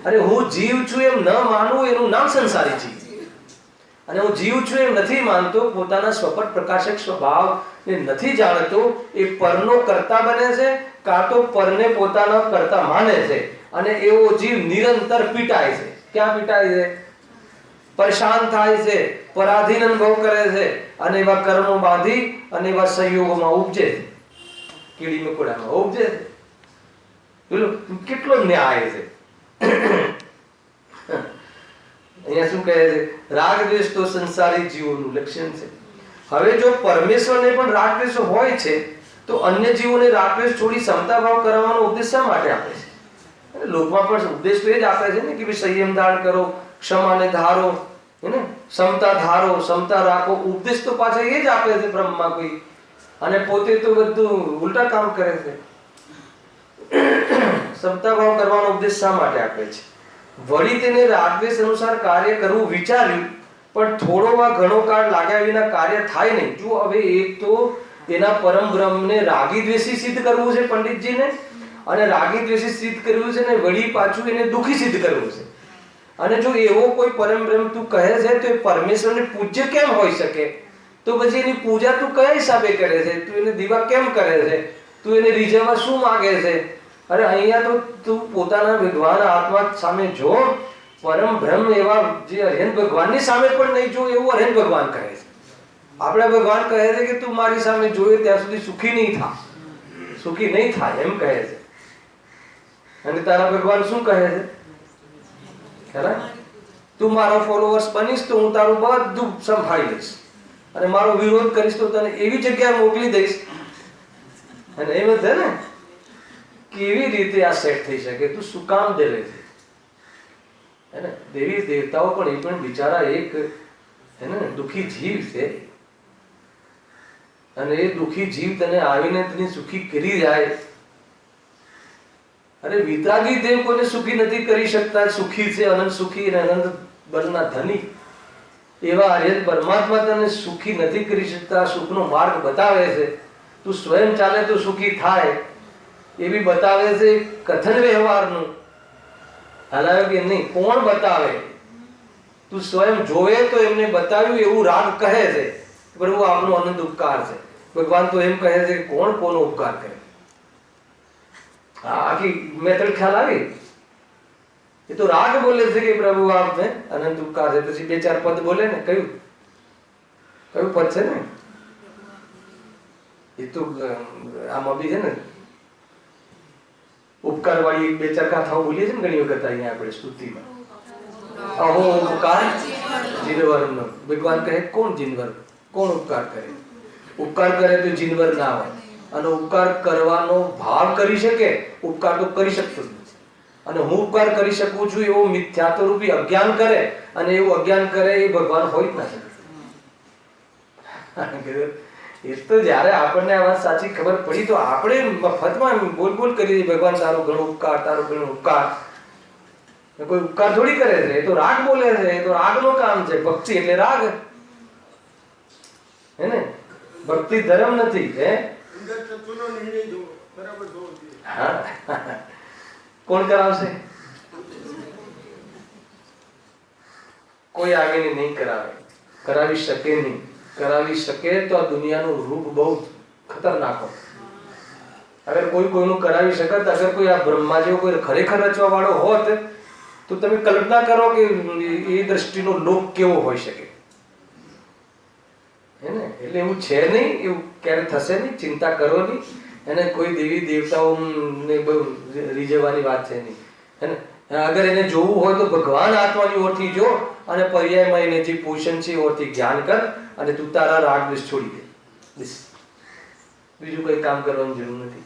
Speaker 1: અરે હું જીવ છું એમ ન માનવું એનું નામ સંસારી જીવ. અને હું જીવ છું એમ નથી માનતો, પોતાના સ્વપટ પ્રકાશક સ્વભાવ ને નથી જાણતો, એ પરનો કર્તા બને છે, કાં તો પરને પોતાના કર્તા માને છે. અને એવો જીવ નિરંતર પીટાય છે. ક્યાં પીટાય છે? પરેશાન થાય છે, પરાધીન અનુભવ કરે છે, અને એવા કર્મો બાંધી અને એવા સંયોગોમાં ઉપજે છે, કીડી મકોડામાં ઉપજે છે. કેટલો ન્યાય છે. અહીંયા શું કહે છે? રાગ દ્વેષ તો સંસારી જીવોનું લક્ષણ છે. હવે જો પરમેશ્વરને પણ રાગ દ્વેષ હોય છે, તો અન્ય જીવોને રાગ દ્વેષ છોડી સમતા ભાવ કરાવવાનો ઉપદેશ શા માટે આપે છે? લોકમાં પણ ઉપદેશ તો એ જ આપે છે ને કે ભાઈ સંયમ ધારણ કરો, ક્ષમાને ધારો, હે ને? સમતા ધારો, સમતા રાખો. ઉપદેશ તો પાછા એ જ આપે છે બ્રહ્મમાં કોઈ, અને પોતે તો બધું ઉલટા કામ કરે છે. સમતા ભાવ કરવાનો ઉપદેશ શા માટે આપે છે? વળી તેને રાગદ્વેષ અનુસાર કાર્ય કરવું વિચાર્યું, પણ થોડોમાં ઘણો કાળ લાગ્યા વિના કાર્ય થાય નહીં. જો હવે એક તો એના પરમ બ્રહ્મને રાગી દ્વેષી સિદ્ધ કરવું છે પંડિતજીને, અને રાગી દ્વેષી સિદ્ધ કરવું છે ને વળી પાછું એને દુઃખી સિદ્ધ કરવું છે. અને જો એવો કોઈ પરમ બ્રહ્મ તું કહે છે તો એ પરમેશ્વરને પૂજ્ય કેમ હોઈ શકે? તો પછી એની પૂજા તું કયા હિસાબે કરે છે? તું એને દીવા કેમ કરે છે? તું એને રીઝવવા શું માંગે છે? અરે અહીંયા તો તું પોતાના ભગવાન આત્મા સામે જો, પરમ બ્રહ્મ એવા જે અર્યંત ભગવાનની સામે પણ નહીં જો, એવું અર્યંત ભગવાન કહે છે. આપણા ભગવાન કહે છે કે તું મારી સામે જોયે ત્યાં સુધી સુખી નહીં થાય એમ કહે છે. અને તારા ભગવાન શું કહે છે? ખરા, તું મારો ફોલોવર્સ બનીશ તો હું તારું બધું સંભાળી લઈશ, અને મારો વિરોધ કરીશ તો તને એવી જગ્યાએ મોકલી દઈશ. અને એમ છે ને, કેવી રીતે આ સેટ થઈ શકે? તું શું કામ ડરે છે? હે ને? દેવી દેવતાઓ પણ એ પણ બિચારા એક હે ને દુઃખી જીવ છે, અને એ દુઃખી જીવ તને આવીને તને સુખી કરી જાય. અરે વિતરાગી દેવ કોઈને સુખી નથી કરી શકતા. સુખી છે, અનંત સુખી અને અનંત બળના ધની એવા આર્ય પરમાત્મા તને સુખી નથી કરી શકતા. સુખનો માર્ગ બતાવે છે. તું સ્વયં ચાલે તો સુખી થાય એવી બતાવે છે કથન વ્યવહારનું. હલાવ્યો કે નહીં? કોણ બતાવે? તું સ્વયં જોવે તો એમને બતાવ્યું એવું રાગ કહે છે. પ્રભુ આપનો અનંત ઉપકાર છે. ભગવાન તો એમ કહે છે કે કોણ કોનો ઉપકાર કરે. આખી મેથડ ખ્યાલ આવી? એ તો રાગ બોલે છે કે પ્રભુ આપને અનંત ઉપકાર છે. પછી બે ચાર પદ બોલે ને, કયું પદ છે ને? એ તો આમાં બી છે ને, ઉપકાર વાળી બે ચાર કથાઓ બોલીએ છે ને ઘણી વખત અહીંયા આપણે સ્તુતિમાં. અહો ઉપકાર જીનવરનો. ભગવાન કહે કોણ જીનવર? કોણ ઉપકાર કરે? ઉપકાર કરે તો જીનવર ના હોય, અને ઉપકાર કરવાનો ભાવ કરી શકે. ઉપકાર તો કરી શકતો નથી, અને હું ઉપકાર કરી શકું છું એવો મિથ્યાત્વ રૂપી અજ્ઞાન કરે, અને એવું અજ્ઞાન કરે એ ભગવાન હોય જ ના શકે. એ તો જ્યારે આપણને આ વાત સાચી ખબર પડી તો આપણે મફતમાં બોલ બોલ કરી ભગવાન તારો ઘણો ઉપકાર, તારો ઘણો ઉપકાર. કોઈ ઉપકાર થોડી કરે છે, એ તો રાગ બોલે છે, એ તો રાગનું કામ છે. ભક્તિ એટલે રાગ, હે ને? ભક્તિ ધર્મ નથી. હે હા, કોણ કરાવશે? કોઈ આગળ નહીં કરાવે, કરાવી શકે નહીં. કરાવી શકે તો આ દુનિયાનું રૂપ બહુ ખતરનાક હોય. અગર કોઈ કોઈનું કરાવી શકત, અગર કોઈ આ બ્રહ્મા જેવો કોઈ ખરેખર રચવા વાળો હોત તો તમે કલ્પના કરો કે એ દ્રષ્ટિનો લોક કેવો હોઈ શકે, હે ને? એટલે એવું છે નહીં, એવું ક્યારે થશે નહીં. ચિંતા કરો નહીં. એને કોઈ દેવી દેવતાઓને બહુ રીઝવવાની વાત છે નહીં, હે ને? અગર એને જોવું હોય તો ભગવાન આત્માની ઓરથી જો, અને પર્યાયમાં એને જે પોષણ છે ઓરથી જ્ઞાન કર, અને તું તારા રાગ દ્વેષ છોડી દે. બીજું કઈ કામ કરવાની જરૂર નથી.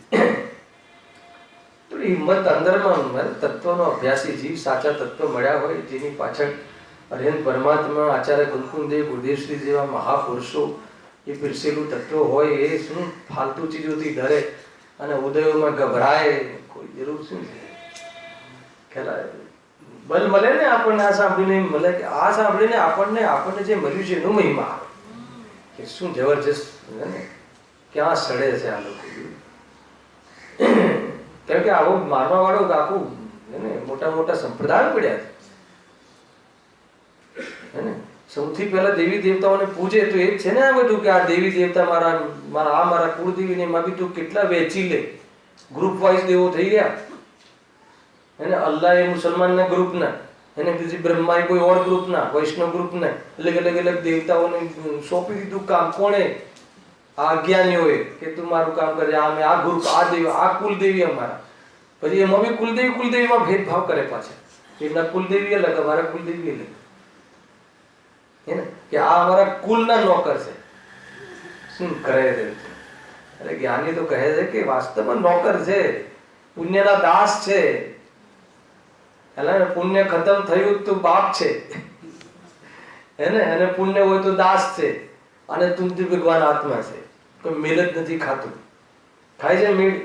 Speaker 1: થોડી હિંમત અંદરમાં તત્વનો અભ્યાસી જીવ, સાચા તત્વ મળ્યા હોય, જેની પાછળ અરહંત પરમાત્મા, આચાર્ય કુંકુમદેવ, ગુરુદેવશ્રી જેવા મહાપુરુષો એ પીરસેલું તત્વ હોય, એ શું ફાલતુ ચીજોથી ડરે અને ઉદયોમાં ગભરાય? કોઈ જરૂર શું છે? બલ મળે ને આપણને આ સાંભળીને મળે કે આ સાંભળીને આપણને જે મળ્યું છે એનો મહિમા આવે કે શું જબરજસ્ત, ક્યાં સડે છે આ લોકો. કેમ કે આવો મારવા વાળો આખું મોટા મોટા સંપ્રદાય પડ્યા છે, ને? સૌથી પહેલા દેવી દેવતાઓને પૂજે તો એ છે ને આ બધું કે આ દેવી દેવતા મારા કુળદેવીને એમાં બી તું કેટલા વેચી લે. ગ્રુપ વાઇઝ દેવો થઈ ગયા, એને અલ્લાહ એ મુસલમાનના ગ્રુપના, એને બીજી બ્રહ્મા એ કોઈ ઓર ગ્રુપના, વૈષ્ણવ ગ્રુપના, અલગ અલગ દેવતાઓને સોંપી દીધું કામ. કોણે? આ અજ્ઞાનીઓએ કે તું મારું કામ કરજે. આ ગ્રુપ, આ દેવી, આ કુલદેવી અમારા. પછી એમાં બી કુલદેવીમાં ભેદભાવ કરે પાછા. એમના કુલદેવી અલગ, અમારા કુલદેવી અલગ, હે ને? કે આ અમારા કુલના નોકર છે. શું કરે છે? અરે જ્ઞાની તો કહે છે કે વાસ્તવમાં નોકર છે, પુણ્યના દાસ છે. પુણ્ય ખતમ થયું તો બાપ છે, હે ને? અને પુણ્ય હોય તો દાસ છે, અને તુમથી ભગવાન આત્મા છે. કોઈ મેળ જ નથી ખાતું. ખાય છે મેળ?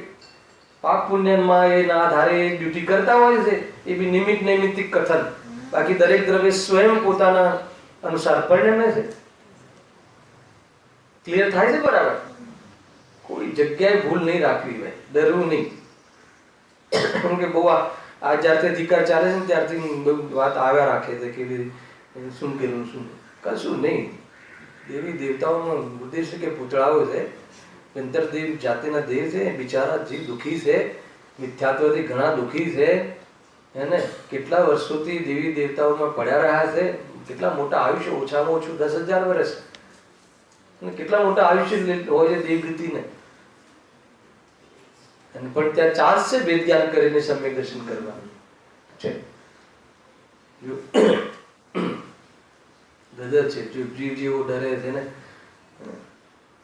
Speaker 1: પાપ પુણ્યમાં એના આધારે ડ્યુટી કરતા હોય છે. એ બી નિમિત્ત નૈમિત્તિક કથન. બાકી દરેક દ્રવ્ય સ્વયં પોતાના અનુસાર પરિણમે છે. ક્લિયર થાય છે? બરાબર. કોઈ જગ્યાએ ભૂલ નહીં રાખવી ભાઈ, ડરવું નહીં. કેમ કે બહુ આ જ્યારથી અધિકાર ચાલે છે ત્યારથી વાત આવ્યા રાખે છે કે શું કર્યું, શું કશું નહીં. દેવી દેવતાઓનો ઉદ્દેશ કે પૂતળાઓ છે, અંતરદેવ જાતિના દેવ છે. બિચારા જીવ દુઃખી છે, મિથ્યાત્વથી ઘણા દુઃખી છે, એને કેટલા વર્ષોથી દેવી દેવતાઓમાં પડ્યા રહ્યા છે. કેટલા મોટા આયુષ્ય, ઓછામાં ઓછું 10,000 વર્ષ, અને કેટલા મોટા આયુષ્ય હોય છે દેવગતિને. પણ ત્યાં ચાન્સ છે વેદ જ્ઞાન કરીને સમ્યક દર્શન કરવાનું છે. ગદર છે, જીવ જેવો ડરે છે ને,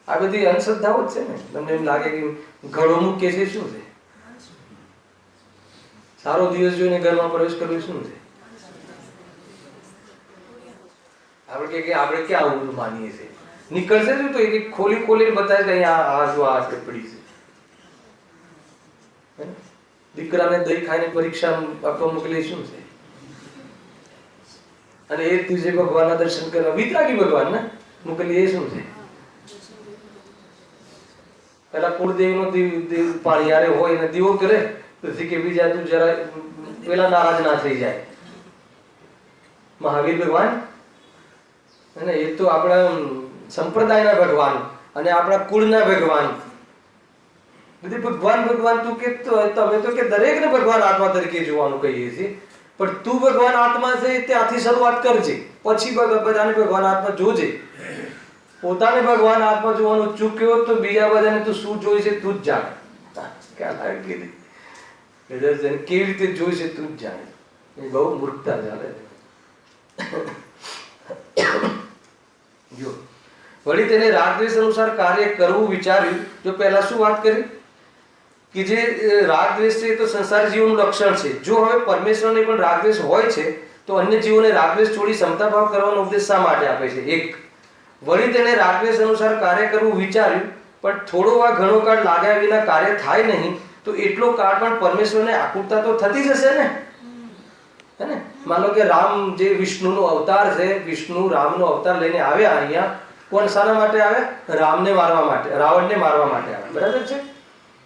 Speaker 1: આ બધી અંધશ્રદ્ધાઓ જ છે ને. તમને એમ લાગે કે ઘડો મૂકે છે, શું છે? સારો દિવસ જોઈને ઘરમાં પ્રવેશ કરવો શું છે? આપણે ક્યાં આવું માનીએ છીએ? નીકળશે શું તો એક ખોલીને બતાવે કે અહીંયા આ જો આ પડી છે. દીકરાને દહીં ખાઈને પરીક્ષા આપવા મોકલે શું છે? અને એ દિવસે ભગવાનના દર્શન કરવા વિતરાગી ભગવાન મોકલી, એ શું છે? પેલા કુળદેવનો પાણી યારે હોય ને દીવો કરે તો કે બીજા તું જરા પેલા નારાજ ના થઈ જાય. મહાવીર ભગવાન, અને એ તો આપણા સંપ્રદાયના ભગવાન અને આપણા કુળના ભગવાન. બધી ભગવાન તું કે તમે તો કે દરેકને ભગવાન આત્મા તરીકે જોવાનું કહીએ છીએ, પણ તું ભગવાન આત્મા છે ત્યાંથી શરૂઆત કરજે, પછી બધાને ભગવાન આત્મા જોજે. પોતાને ભગવાન આત્મા જોવાનું ચૂક્યો તો બીજા બધાને તું શું જોઈ છે તું જ જાણે. કેવી રીતે જોઈ છે તું જ જાણે. એ બહુ મૂર્ખતા ચાલે. જો વળી તેને રાગદ્વેષ અનુસાર કાર્ય કરવું વિચાર્યું. જો પહેલા શું વાત કરી કે જે રાગદ્વેષ છે એ તો સંસાર જીવોનું લક્ષણ છે. જો હવે પરમેશ્વરને પણ રાગદ્વેષ હોય છે તો અન્ય જીવોને રાગદ્વેષ છોડી સમતા ભાવ કરવાનો ઉપદેશ શા માટે આપે છે? એક, વળી તેને રાગદ્વેષ અનુસાર કાર્ય કરવું વિચાર્યું, પણ થોડો વા ઘણો કાળ લાગ્યા વિના કાર્ય થાય નહીં, તો એટલો કાળ પણ પરમેશ્વરને આકુરતા તો થતી જ હશે ને, હે ને? માનો કે રામ જે વિષ્ણુનો અવતાર છે, વિષ્ણુ રામનો અવતાર લઈને આવ્યા અહીંયા, કોણ શાના માટે આવ્યા? રામને મારવા માટે, રાવણને મારવા માટે આવ્યા, બરાબર છે?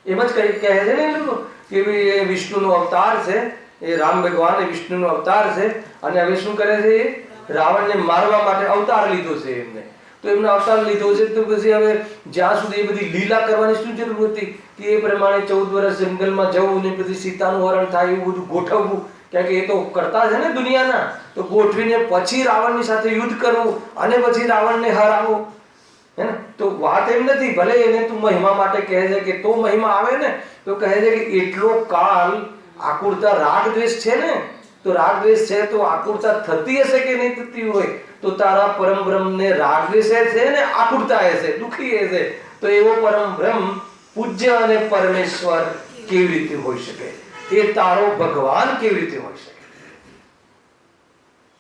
Speaker 1: એમ જ કહે છે ને એ લોકો કે ભાઈ વિષ્ણુનો અવતાર છે, એ રામ ભગવાન એ વિષ્ણુનો અવતાર છે, અને હવે શું કરે છે? એ રાવણને મારવા માટે અવતાર લીધો છે એમને. તો એમને અવતાર લીધો છે તો પછી હવે જ્યાં સુધી એ બધી લીલા કરવાની શું જરૂર હતી કે એ પ્રમાણે 14 વર્ષ જંગલમાં જવું ને પછી સીતાનું હરણ થાય એવું બધું ગોઠવવું, કારણ કે એ તો કરતા છે ને દુનિયાના, તો ગોઠવીને પછી રાવણની સાથે યુદ્ધ કરવું અને પછી રાવણને હરાવવું, હે ને? તો વાત એમ નથી, ભલે એને તું મહિમા માટે કહે છે કે તો મહિમા આવે ને, તો કહે છે કે એટલો કાળ આકુરતા, રાગ દ્વેષ છે ને, તો રાગ દ્વેષ છે તો આકુરતા થતી હશે કે નહીં થતી હોય? તો તારા પરમ બ્રહ્મને રાગ દ્વેષ છે ને આકુરતા હશે, દુખી હશે, તો એવો પરમ બ્રહ્મ પૂજ્ય અને પરમેશ્વર કેવી રીતે હોઈ શકે? એ તારો ભગવાન કેવી રીતે હોઈ શકે?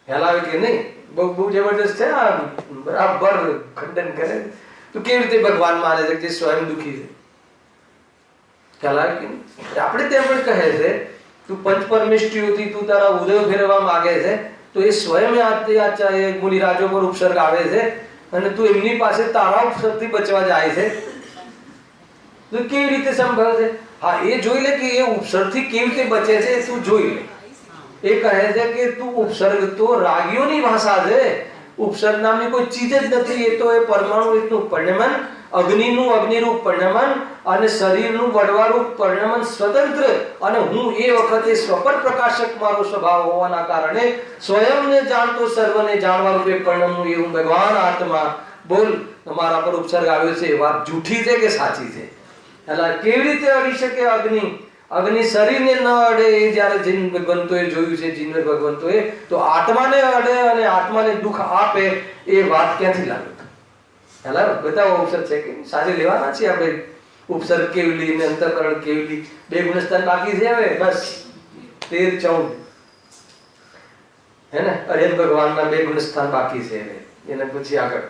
Speaker 1: ખ્યાલ આવે કે નહીં? બહુ જબરદસ્ત છે આ, બરાબર ખંડન કરે. તો કેવી રીતે ભગવાન માને છે જે સ્વયં દુખી છે? ખ્યાલ આવે કે નહીં? આપણે ત્યાં પણ કહે છે તું પંચ પરમેષ્ટિઓથી તું તારા ઉદય ફેરવવા માંગે છે, તો એ સ્વયં મુનિરાજો પર ઉપસર્ગ આવે છે અને તું એમની પાસે તારા ઉપસર્ગથી બચવા જાય છે, તો કેવી રીતે સંભવ છે? હા, એ જોઈ લે કે એ ઉપસર્ગથી કેવી રીતે બચે છે, તું જોઈ લે. એ કહે છે કે તું ઉપસર્ગ તો રાગીઓની ભાષા છે, ઉપસર્ગ નામની કોઈ ચીજ જ નથી. એ તો એ પરમાણુ રીતનું પરિણમન, અગ્નિનું અગ્નિરૂપ પરિણમન અને શરીરનું વડવારૂપ પરિણમન સ્વતંત્ર, અને હું એ વખતે સ્વપર પ્રકાશક મારો સ્વભાવ હોવાના કારણે સ્વયંને જાણતો સર્વને જાણવા રૂપે પરિણમું એવું ભગવાન આત્મા. બોલ, તમારા પર ઉપસર્ગ આવ્યો છે, વાત જૂઠી છે કે સાચી છે? એટલે કેવી રીતે અડી શકે અગ્નિ? અગ્નિ શરીરને ન અડે એ જ્યારે જીન ભગવંતોએ જોયું છે, જીન ભગવંતોએ, તો આત્માને અડે અને આત્માને દુઃખ આપે, એ વાત ક્યાંથી લાવે? હેલા બતાવો ઉપસર્ગ છે કે સાથે લેવાના છે આપણે? ઉપસર્ગ કેવલી ને અંતઃકરણ કેવલી, 2 ગુણસ્થાન બાકી છે હવે, બસ 13 14, હે ને? અર્યન ભગવાનના 2 ગુણસ્થાન બાકી છે હવે, એને પછી આગળ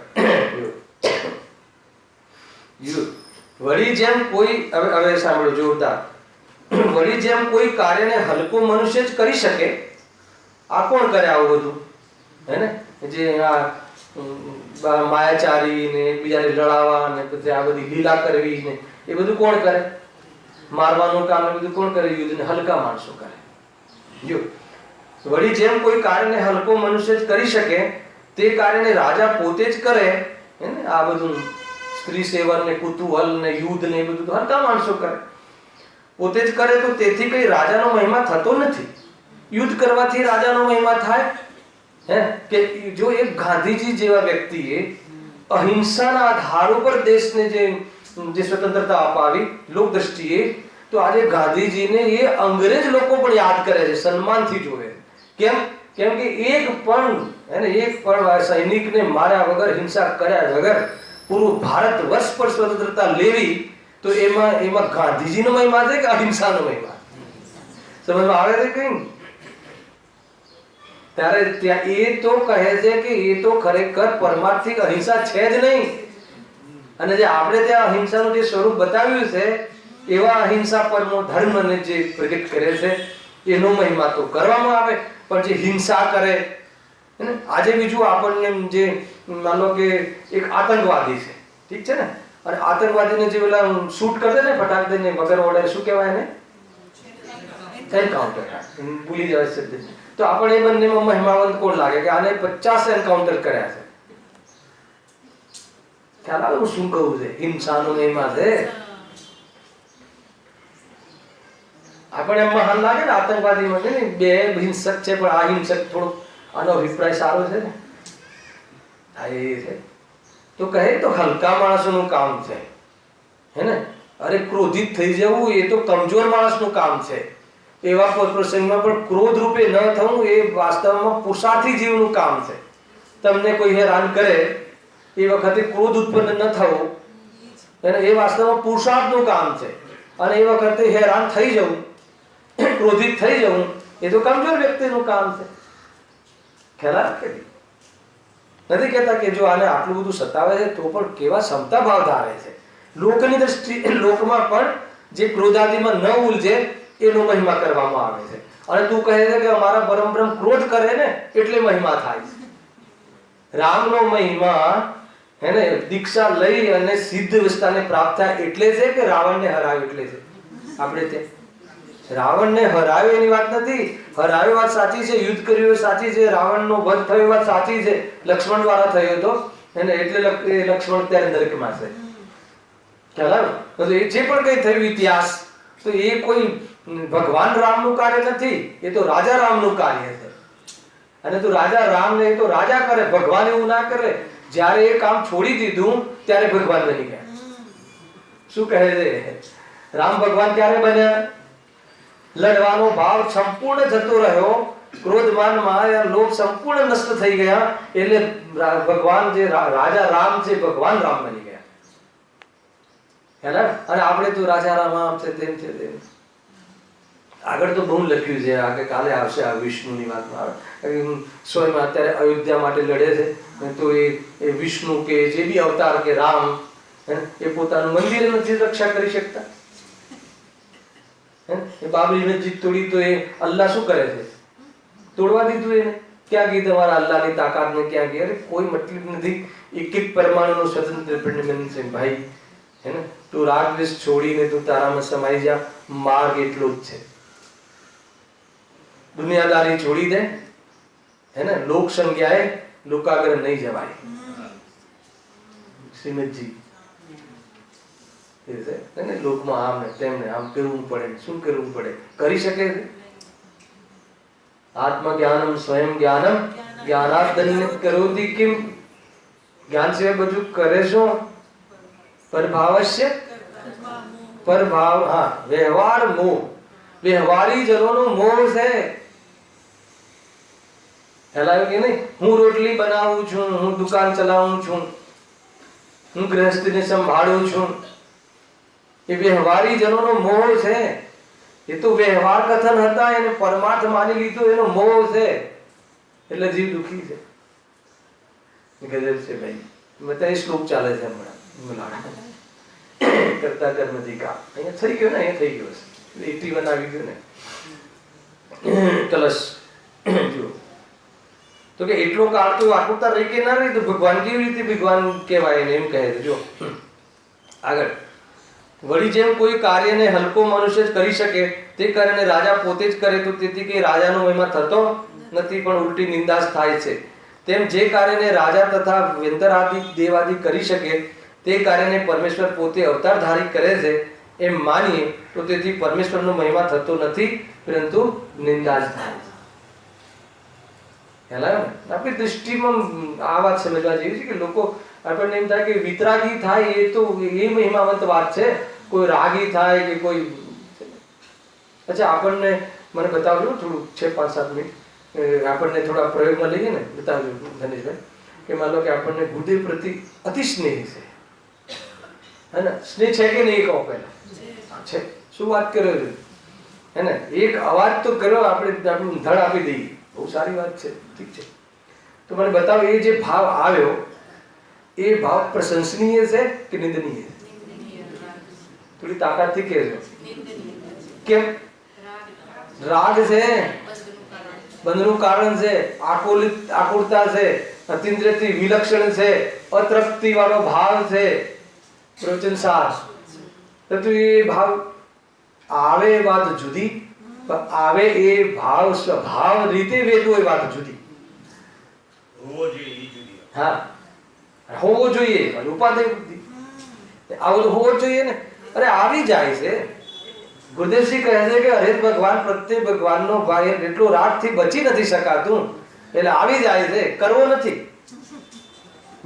Speaker 1: વળી જેમ કોઈ, હવે સાંભળો જોરદાર, વળી જેમ કોઈ કાર્યને હલકો મનુષ્ય જ કરી શકે, આ કોણ કરે આવું બધું? હે ને? જે આ માયાચારી ને બીજાને લડાવવા ને પછી આ બધી લીલા કરવી ને એ બધું કોણ કરે? મારવાનું કામ એ બધું કોણ કરે? યુદ્ધને હલકા માણસો કરે. જો વળી જેમ કોઈ કાર્યને હલકો મનુષ્ય જ કરી શકે, તે કાર્યને રાજા પોતે જ કરે, હે ને? આ બધું સ્ત્રી સેવન ને કુતૂહલ ને યુદ્ધ ને એ બધું તો હલકા માણસો કરે, પોતે જ કરે, તો તેથી કઈ રાજાનો મહિમા થતો નથી. યુદ્ધ કરવાથી રાજાનો મહિમા થાય? હે કે જો એક ગાંધીજી જેવા વ્યક્તિએ અહિંસાના આધાર ઉપર દેશને જે સ્વતંત્રતા અપાવી લોક દ્રષ્ટિએ, તો આજે ગાંધીજીને એ અંગ્રેજ લોકો પણ યાદ કરે છે, સન્માનથી જોવે. કેમ? કેમ કે એક પણ સૈનિકને માર્યા વગર, હિંસા કર્યા વગર પૂરું ભારત વર્ષ પર સ્વતંત્રતા લેવી, તો એમાં ગાંધીજીનો મહિમા છે કે અહિંસાનો મહિમા? સમજમાં આવે છે કઈ? ત્યારે ત્યાં એ તો કહે છે કે એ તો ખરેખર પરમાર્થિક અહિંસા છે જ નહીં, અને જે આપણે ત્યાં અહિંસાનું જે સ્વરૂપ બતાવ્યું છે, એવા અહિંસા પરનો ધર્મને જે પ્રગટ કરે છે એનો મહિમા તો કરવામાં આવે, પણ જે હિંસા કરે, આજે બીજું આપણને જે માનો કે એક આતંકવાદી છે, ઠીક છે ને, અને આતંકવાદીને જે પેલા શૂટ કરે ને ફટાક દઈને વગર ઓર્ડર, શું કહેવાય એને? એન્કાઉન્ટર. ભૂલી જવાય શબ્દ. તો આપણે એ બંનેમાં મહિમાવંત કોણ લાગે કે આને 50 એન્કાઉન્ટર કર્યા છે? ખ્યાલ આવે હું શું કહું છે? હિંસાનો મહિમા છે. આપણે એમ મહાન લાગે ને આતંકવાદીમાં છે ને, 2 હિંસક છે પણ આ હિંસક થોડો આનો અભિપ્રાય સારો છે ને, હા એ છે. તો કહે તો હલકા માણસોનું કામ છે, હે ને? અરે ક્રોધિત થઈ જવું એ તો કમજોર માણસનું કામ છે. એવા પ્રસંગમાં પણ ક્રોધ રૂપે ન થવું એ વાસ્તવમાં પુરુષાર્થી જીવનું કામ છે. તમને કોઈ હેરાન કરે એ વખતે ક્રોધ ઉત્પન્ન ન થવો, એ વાસ્તવમાં પુરુષાર્થનું કામ છે. અને એ વખતે હેરાન થઈ જવું, ક્રોધિત થઈ જવું, એ તો કમજોર વ્યક્તિનું કામ છે. ખ્યાલ આવે કે? નથી કહેતા કે જો આને આટલું બધું સતાવે છે તો પણ કેવા ક્ષમતા ભાવ ધારે છે. લોકની દ્રષ્ટિ લોકમાં પણ જે ક્રોધાદિમાં ન ઉલજે એનો મહિમા કરવામાં આવે છે. અને તું કહે છે કે અમારા પરમ બ્રહ્મ ક્રોધ કરે ને એટલે મહિમા થાય છે. રામનો મહિમા હે ને દીક્ષા લઈ અને સિદ્ધ અવસ્થાને પ્રાપ્ત થાય એટલે છે કે રાવણને હરાવ્યો એટલે છે. આપણે ત્યાં રાવણને હરાવ્યો એની વાત નથી. હરાવ્યો વાત સાચી છે, યુદ્ધ કર્યું એ સાચી છે, રાવણનો વધ થયો વાત સાચી છે, લક્ષ્મણ દ્વારા થયો હતો એને એટલે લક્ષ્મણ ત્યારે નરકમાં છે. ખ્યાલ આવે? તો એ જે પણ કઈ થયું ઇતિહાસ તો એ કોઈ ભગવાન રામનું કાર્ય નથી, એ તો રાજા રામનું કાર્ય છે. અને તો રાજા રામ ને તો રાજા કરે, ભગવાન એવું ના કરે. જ્યારે એ કામ છોડી દીધું ત્યારે ભગવાન બની ગયા. શું કહે છે? રામ ભગવાન ક્યારે બન્યા? લડવાનો ભાવ સંપૂર્ણ જતો રહ્યો, ક્રોધ માન માયા લોભ સંપૂર્ણ નષ્ટ થઈ ગયા એટલે ભગવાન જે રાજા રામ છે ભગવાન રામ બની ગયા. હેલા? અને આપણે તો રાજા રામ આમ છે તેમ છે તેમ. આગળ તો બહુ લખ્યું છે, આગળ કાલે આવશે આ વિષ્ણુની વાતમાં આવે. સ્વયં અત્યારે અયોધ્યા માટે લડે છે તો એ વિષ્ણુ કે જે બી અવતાર કે રામ એ પોતાનું મંદિર નથી રક્ષા કરી શકતા. એ બાબરી મસ્જિદ તોડી તો એ અલ્લાહ શું કરે છે? તોડવા દીધું એને. ક્યાં ગઈ તમારા અલ્લાહની તાકાત ને ક્યાં ગઈ? અરે કોઈ મતલબ નથી. એક એક પરમાણુનો સ્વતંત્ર છે ભાઈ. હે ને? તું રાગદ્વેષ છોડીને તું તારામાં સમાઈ જા. માર્ગ એટલો જ છે. દુનિયાદારી છોડી દે, હે ને? લોક સંજ્ઞાએ લોકાગ્રહ નહીં જવાય. શ્રીમદજી લોકમાં આમ ને તેમને આમ કરવું પડે. શું કરવું પડે? કરી શકે છે? આત્મજ્ઞાનમ સ્વયં જ્ઞાનમ જ્ઞાનાદન્ય કરોતિ કિમ. જ્ઞાન સિવાય બધું કરે છો? પરભાવસ્ય પરભાવ. હા, વ્યવહાર મોહ. વ્યવહારી જનોનો મોહ છે. હેલાયો કે નહીં? હું રોટલી બનાવું છું, હું દુકાન ચલાવું છું, હું ગૃહસ્થીને સંભાળું છું. એ વ્યવહારી જનોનો મોહ છે. એ તો વ્યવહાર કથન હતા એને પરમાર્થ માની લીધો એનો મોહ છે એટલે જીવ દુખી છે. ગજબ છે ભાઈ. બધા શ્લોક ચાલે છે હમણાં. કરતા કર્મથી કામ. અહીંયા થઈ ગયો ને, અહીંયા થઈ ગયો છે. 81 આવી ગયું ને કલશ. જો તો કે એટલો કાળ તો આકૃતા રહી કે ના રહી તો ભગવાન કેવી રીતે ભગવાન કહેવાય એને એમ કહે છે. જો આગળ વળી જેમ કોઈ કાર્યને હલકો મનુષ્ય જ કરી શકે તે કાર્યને રાજા પોતે જ કરે તો તેથી કે રાજાનો મહિમા થતો નથી પણ ઉલટી નિંદા થાય છે. તેમ જે કાર્યને રાજા તથા વેંતરાદિ દેવાદિ કરી શકે તે કાર્યને પરમેશ્વર પોતે અવતાર ધારી કરે છે એમ માનીએ તો તેથી પરમેશ્વરનો મહિમા થતો નથી પરંતુ નિંદા જ થાય છે. આપણી દૃષ્ટિમાં આ વાત સમજવા જેવી છે કે લોકો આપણને એમ થાય કે વિતરાગી થાય એ તો એ મહિમાવંત વાત છે, કોઈ રાગી થાય કે કોઈ. અચ્છા, આપણને મને બતાવજો થોડું 6-5-7 મિનિટ આપણને થોડા પ્રયોગમાં લઈએ ને. બતાવજો ધનેશભાઈ કે માનો કે આપણને ગુરુદેવ પ્રતિ અતિ સ્નેહ છે, હે ને? સ્નેહ છે કે નહીં કહો પહેલા? છે. શું વાત કર્યો છે, હે ને? એક અવાજ તો કર્યો આપણે આપણું ધડ આપી દઈએ. બહુ સારી વાત છે. ઠીક છે, તો મને બતાવો એ જે ભાવ આવ્યો એ ભાવ પ્રશંસનીય છે કે નિંદનીય છે? થોડી તાકાતથી કહેજો. કેમ? રાગ છે, બંધનું કારણ છે, આકુળતા છે, અતિન્દ્રિયથી વિલક્ષણ છે, અતૃપ્તિ વાળો ભાવ છે. પ્રવચન સાર તો એ ભાવ આવે એ વાત જુદી, આવે એ ભાવ સ્વભાવ રીતે વેદો એ વાત જુદી. હા, હોવો જોઈએ. ઉપાધિ બુદ્ધિ આવું હોવો જોઈએ ને. અરે આવી જાય છે. ગુરુદેવજી કહે છે કે હરે ભગવાન પ્રત્યે ભગવાનનો ભાઈ એટલો રાગથી બચી નથી શકાતું એટલે આવી જાય છે. કરવો નથી.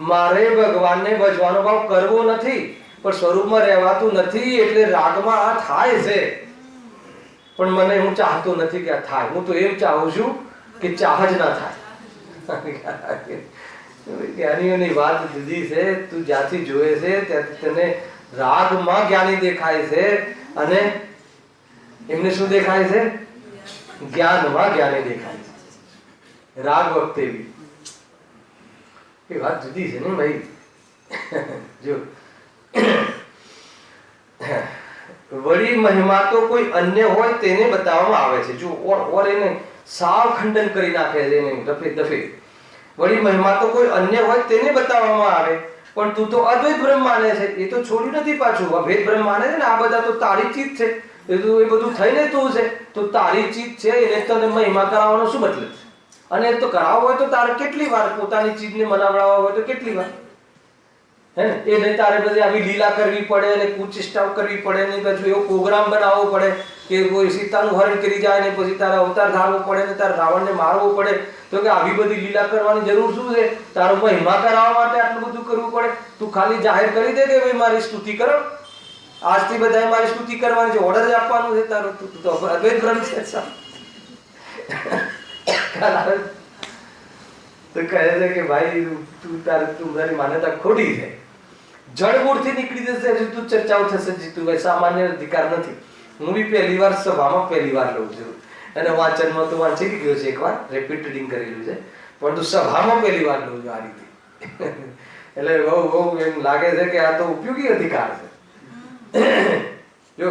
Speaker 1: મારે ભગવાનને ભજવાનો ભાવ કરવો નથી પણ સ્વરૂપમાં રહેવાતું નથી એટલે રાગમાં આ થાય છે. પણ મને હું ચાહતો નથી કે આ થાય. હું તો એમ ચાહું છું કે ચાહ જ ના થાય. જ્ઞાનીઓની વાત જુદી છે. તું જ્યાંથી જોયે છે ત્યાંથી તને રાગમાં જ્ઞાની દેખાય છે અને એમને શું દેખાય છે? જ્ઞાનમાં જ્ઞાની દેખાય છે. રાગ વખતે બી એ વાત જુદી છે ને ભાઈ. જો વળી મહિમા તો કોઈ અન્ય હોય તેને બતાવવામાં આવે છે. જો ઓર એને સાવ ખંડન કરી નાખે છે એને દફે દફે. વળી મહિમા તો કોઈ અન્ય હોય તેને બતાવવામાં આવે, પણ તું તો અદ્વૈત બ્રહ્મ માને છે. એ તો છોડ્યું નથી પાછું, અભેદ બ્રહ્મ માને છે ને. આ બધા તો તારી ચીજ છે, એ બધું થઈને તું છે, તો તારી ચીજ છે એને તને મહિમા કરાવવાનો શું મતલબ છે? અને તો કરાવવો હોય તો તારે કેટલી વાર પોતાની ચીજને મનાવડાવવા હોય તો કેટલી વાર, હે ને? એ નહીં તારે બધી આવી લીલા કરવી પડે ને કુચેષ્ટાઓ કરવી પડે ને પછી એવો પ્રોગ્રામ બનાવવો પડે કે કોઈ સીતાનું હરણ કરી જાય ને પછી તારે અવતાર ધારવો પડે ને તારે રાવણને મારવો પડે. તો કે આવી બધી લીલા કરવાની જરૂર શું છે? તારો મહિમા કરાવવા માટે આટલું બધું કરવું પડે? તું ખાલી જાહેર કરી દે કે ભાઈ મારી સ્તુતિ કરો, આજથી બધાએ મારી સ્તુતિ કરવાની છે, ઓર્ડર જ આપવાનું છે તારો. તું તો અદ્વૈત બ્રહ્મ છે. તો કહે છે કે ભાઈ તું તારી માન્યતા ખોટી છે, જડમૂળથી નીકળી જશે. હજુ તું ચર્ચાઓ થશે જીતુભાઈ, સામાન્ય અધિકાર નથી. હું બી પહેલી વાર સભામાં પહેલી વાર લઉં છું અને વાંચનમાં તો વાંચી ગયો છે, એકવાર રેપિડ રીડિંગ કરેલું છે, પરંતુ સભામાં પહેલી વાર લઉં છું આ રીતે. એટલે બહુ એમ લાગે છે કે આ તો ઉપયોગી અધિકાર છે. જો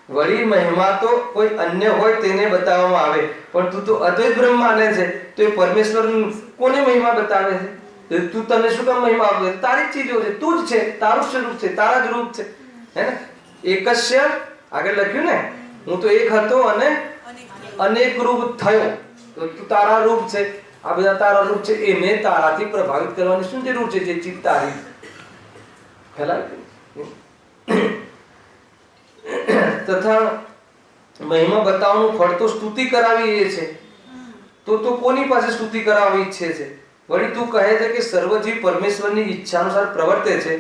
Speaker 1: વળી મહિમા તો કોઈ અન્ય હોય તેને બતાવવામાં આવે, પણ તું તો અદ્વૈત બ્રહ્મ માને છે, તો એ પરમેશ્વર કોને મહિમા બતાવે છે? તું તને શું કામ મહિમા આપે? તારી ચીજો છે, તું જ છે, તારું સ્વરૂપ છે, તારા જ રૂપ છે, હે ને? એકસ્ય આગળ લખ્યું ને, હું તો એક હતો અને અનેક રૂપ થયો. તો તું તારા રૂપ છે, આ બધા તારા રૂપ છે, એને તારાથી પ્રભાવિત કરવાની શું જરૂર છે? જે ચીજ તારી તથા મહિમા બતાવવાનું ફળ તો સ્તુતિ કરાવી એ છે. તો કોની પાસે સ્તુતિ કરાવવી ઈચ્છે છે? વળી તું કહે છે કે સર્વજીવ પરમેશ્વરની ઈચ્છા અનુસાર પ્રવર્તે છે.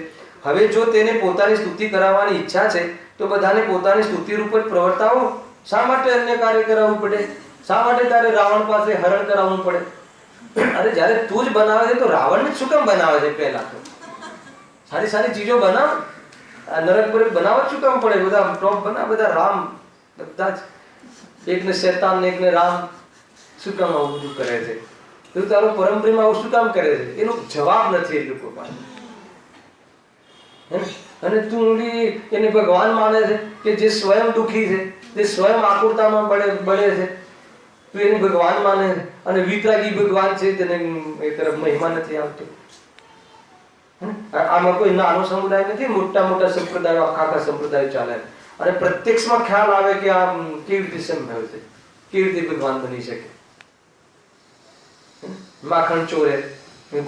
Speaker 1: હવે જો તેને પોતાની સ્તુતિ કરાવવાની ઈચ્છા છે તો બધાને પોતાની સ્તુતિ રૂપ જ પ્રવર્તાવો. શા માટે અન્ય કાર્ય કરાવવું પડે? શા માટે તારે રાવણ પાસે હરણ કરાવવું પડે? અરે જ્યારે તું જ બનાવે છે તો રાવણને શું કામ બનાવે છે? પહેલા તો સારી સારી ચીજો બનાવ, નરક પર બનાવવા શું કામ પડે? બધા ટોપ બનાવ, બધા રામ, બધા જ એકને શૈતાન ને એકને રામ. શું કામ આવું બધું કરે છે? તું તારો પરમ પ્રેમ આવું શું કામ કરે છે? એનો જવાબ નથી એ લોકો પાસે. અને તું એને ભગવાન માને છે કે જે સ્વયં દુઃખી છે, જે સ્વયં આકુરતામાં બળે છે, તું એને ભગવાન માને છે. અને વિતરાગી ભગવાન છે તેને એ તરફ મહિમા નથી આવતો. આમાં કોઈ નાનો સમુદાય નથી, મોટા મોટા સંપ્રદાયો, આખા સંપ્રદાયો ચાલે. અને પ્રત્યક્ષમાં ખ્યાલ આવે કે આ કેવી રીતે સંભવ છે, કેવી રીતે ભગવાન બની શકે. માખણ ચોરે,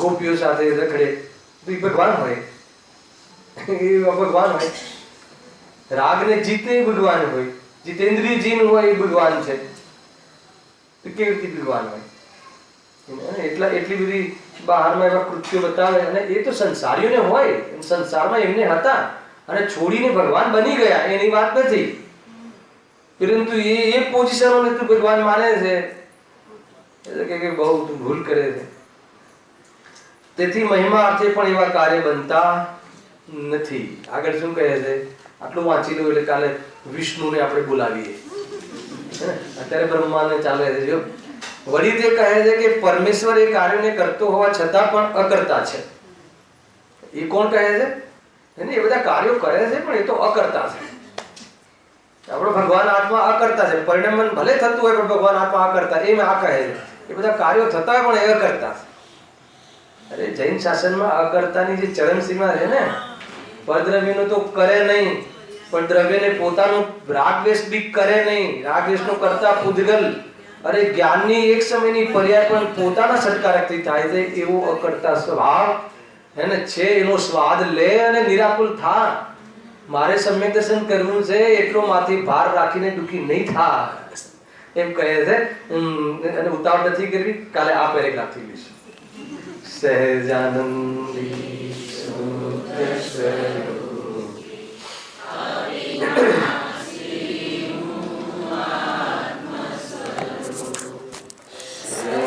Speaker 1: ગોપીઓ સાથે રખડે, તો એ ભગવાન હોય? એ ભગવાન હોય? રાગને જીતે એ ભગવાન હોય, જીતેન્દ્રિય જીન હોય એ ભગવાન છે. તો કેવી રીતે ભગવાન હોય? એટલી બધી બહારમાં એવા કૃત્યો બતાવે. અને એ તો સંસારીઓને હોય, સંસારમાં એમને હતા અને છોડીને ભગવાન બની ગયા એની વાત નથી. પરંતુ એ પોઝિશનોને તું ભગવાન માને છે, એટલે કે બહુ તું ભૂલ કરે છે. તેથી મહિમા અર્થે પણ એવા કાર્ય બનતા નથી. આગળ શું કહે છે? આટલું વાંચી લો એટલે કાલે વિષ્ણુને આપણે બોલાવીએ. અત્યારે બ્રહ્માંડને ચાલે છે. જો વળી તે કહે છે કે પરમેશ્વર એ કાર્યોને કરતો હોવા છતાં પણ અકર્તા છે. એ કોણ કહે છે? એ બધા કાર્યો કરે છે પણ એ તો અકર્તા છે. આપણો ભગવાન આત્મા અકર્તા છે. પરિણમન ભલે થતું હોય પણ ભગવાન આત્મા અકર્તા, એમ આ કહે છે. એ બધા કાર્યો થતા હોય પણ એ અકર્તા છે. અરે જૈન શાસનમાં અકર્તાની જે ચરમ સીમા છે ને, પરદ્રવ્યનો તો કરે નહીં, પણ દ્રવ્યને પોતાનું રાગદ્વેષ બી કરે નહીં. રાગદ્વેષનો કરતા પૂદગલ, અરે જ્ઞાનની એક સમયની પર્યાય પણ પોતાના સત્કારકથી થાય છે એવો અકર્તા સ્વભાવ એને છે. એનો સ્વાદ લે અને નિરાકુલ થા. મારે સમ્યક દર્શન કરવું છે એટલો માથી ભાર રાખીને દુઃખી નહીં થા, એમ કહે છે. અને ઉતાવળ નથી કરવી. કાલે આ પેરેગ્રાફથી લઈશું. સહજાનંદી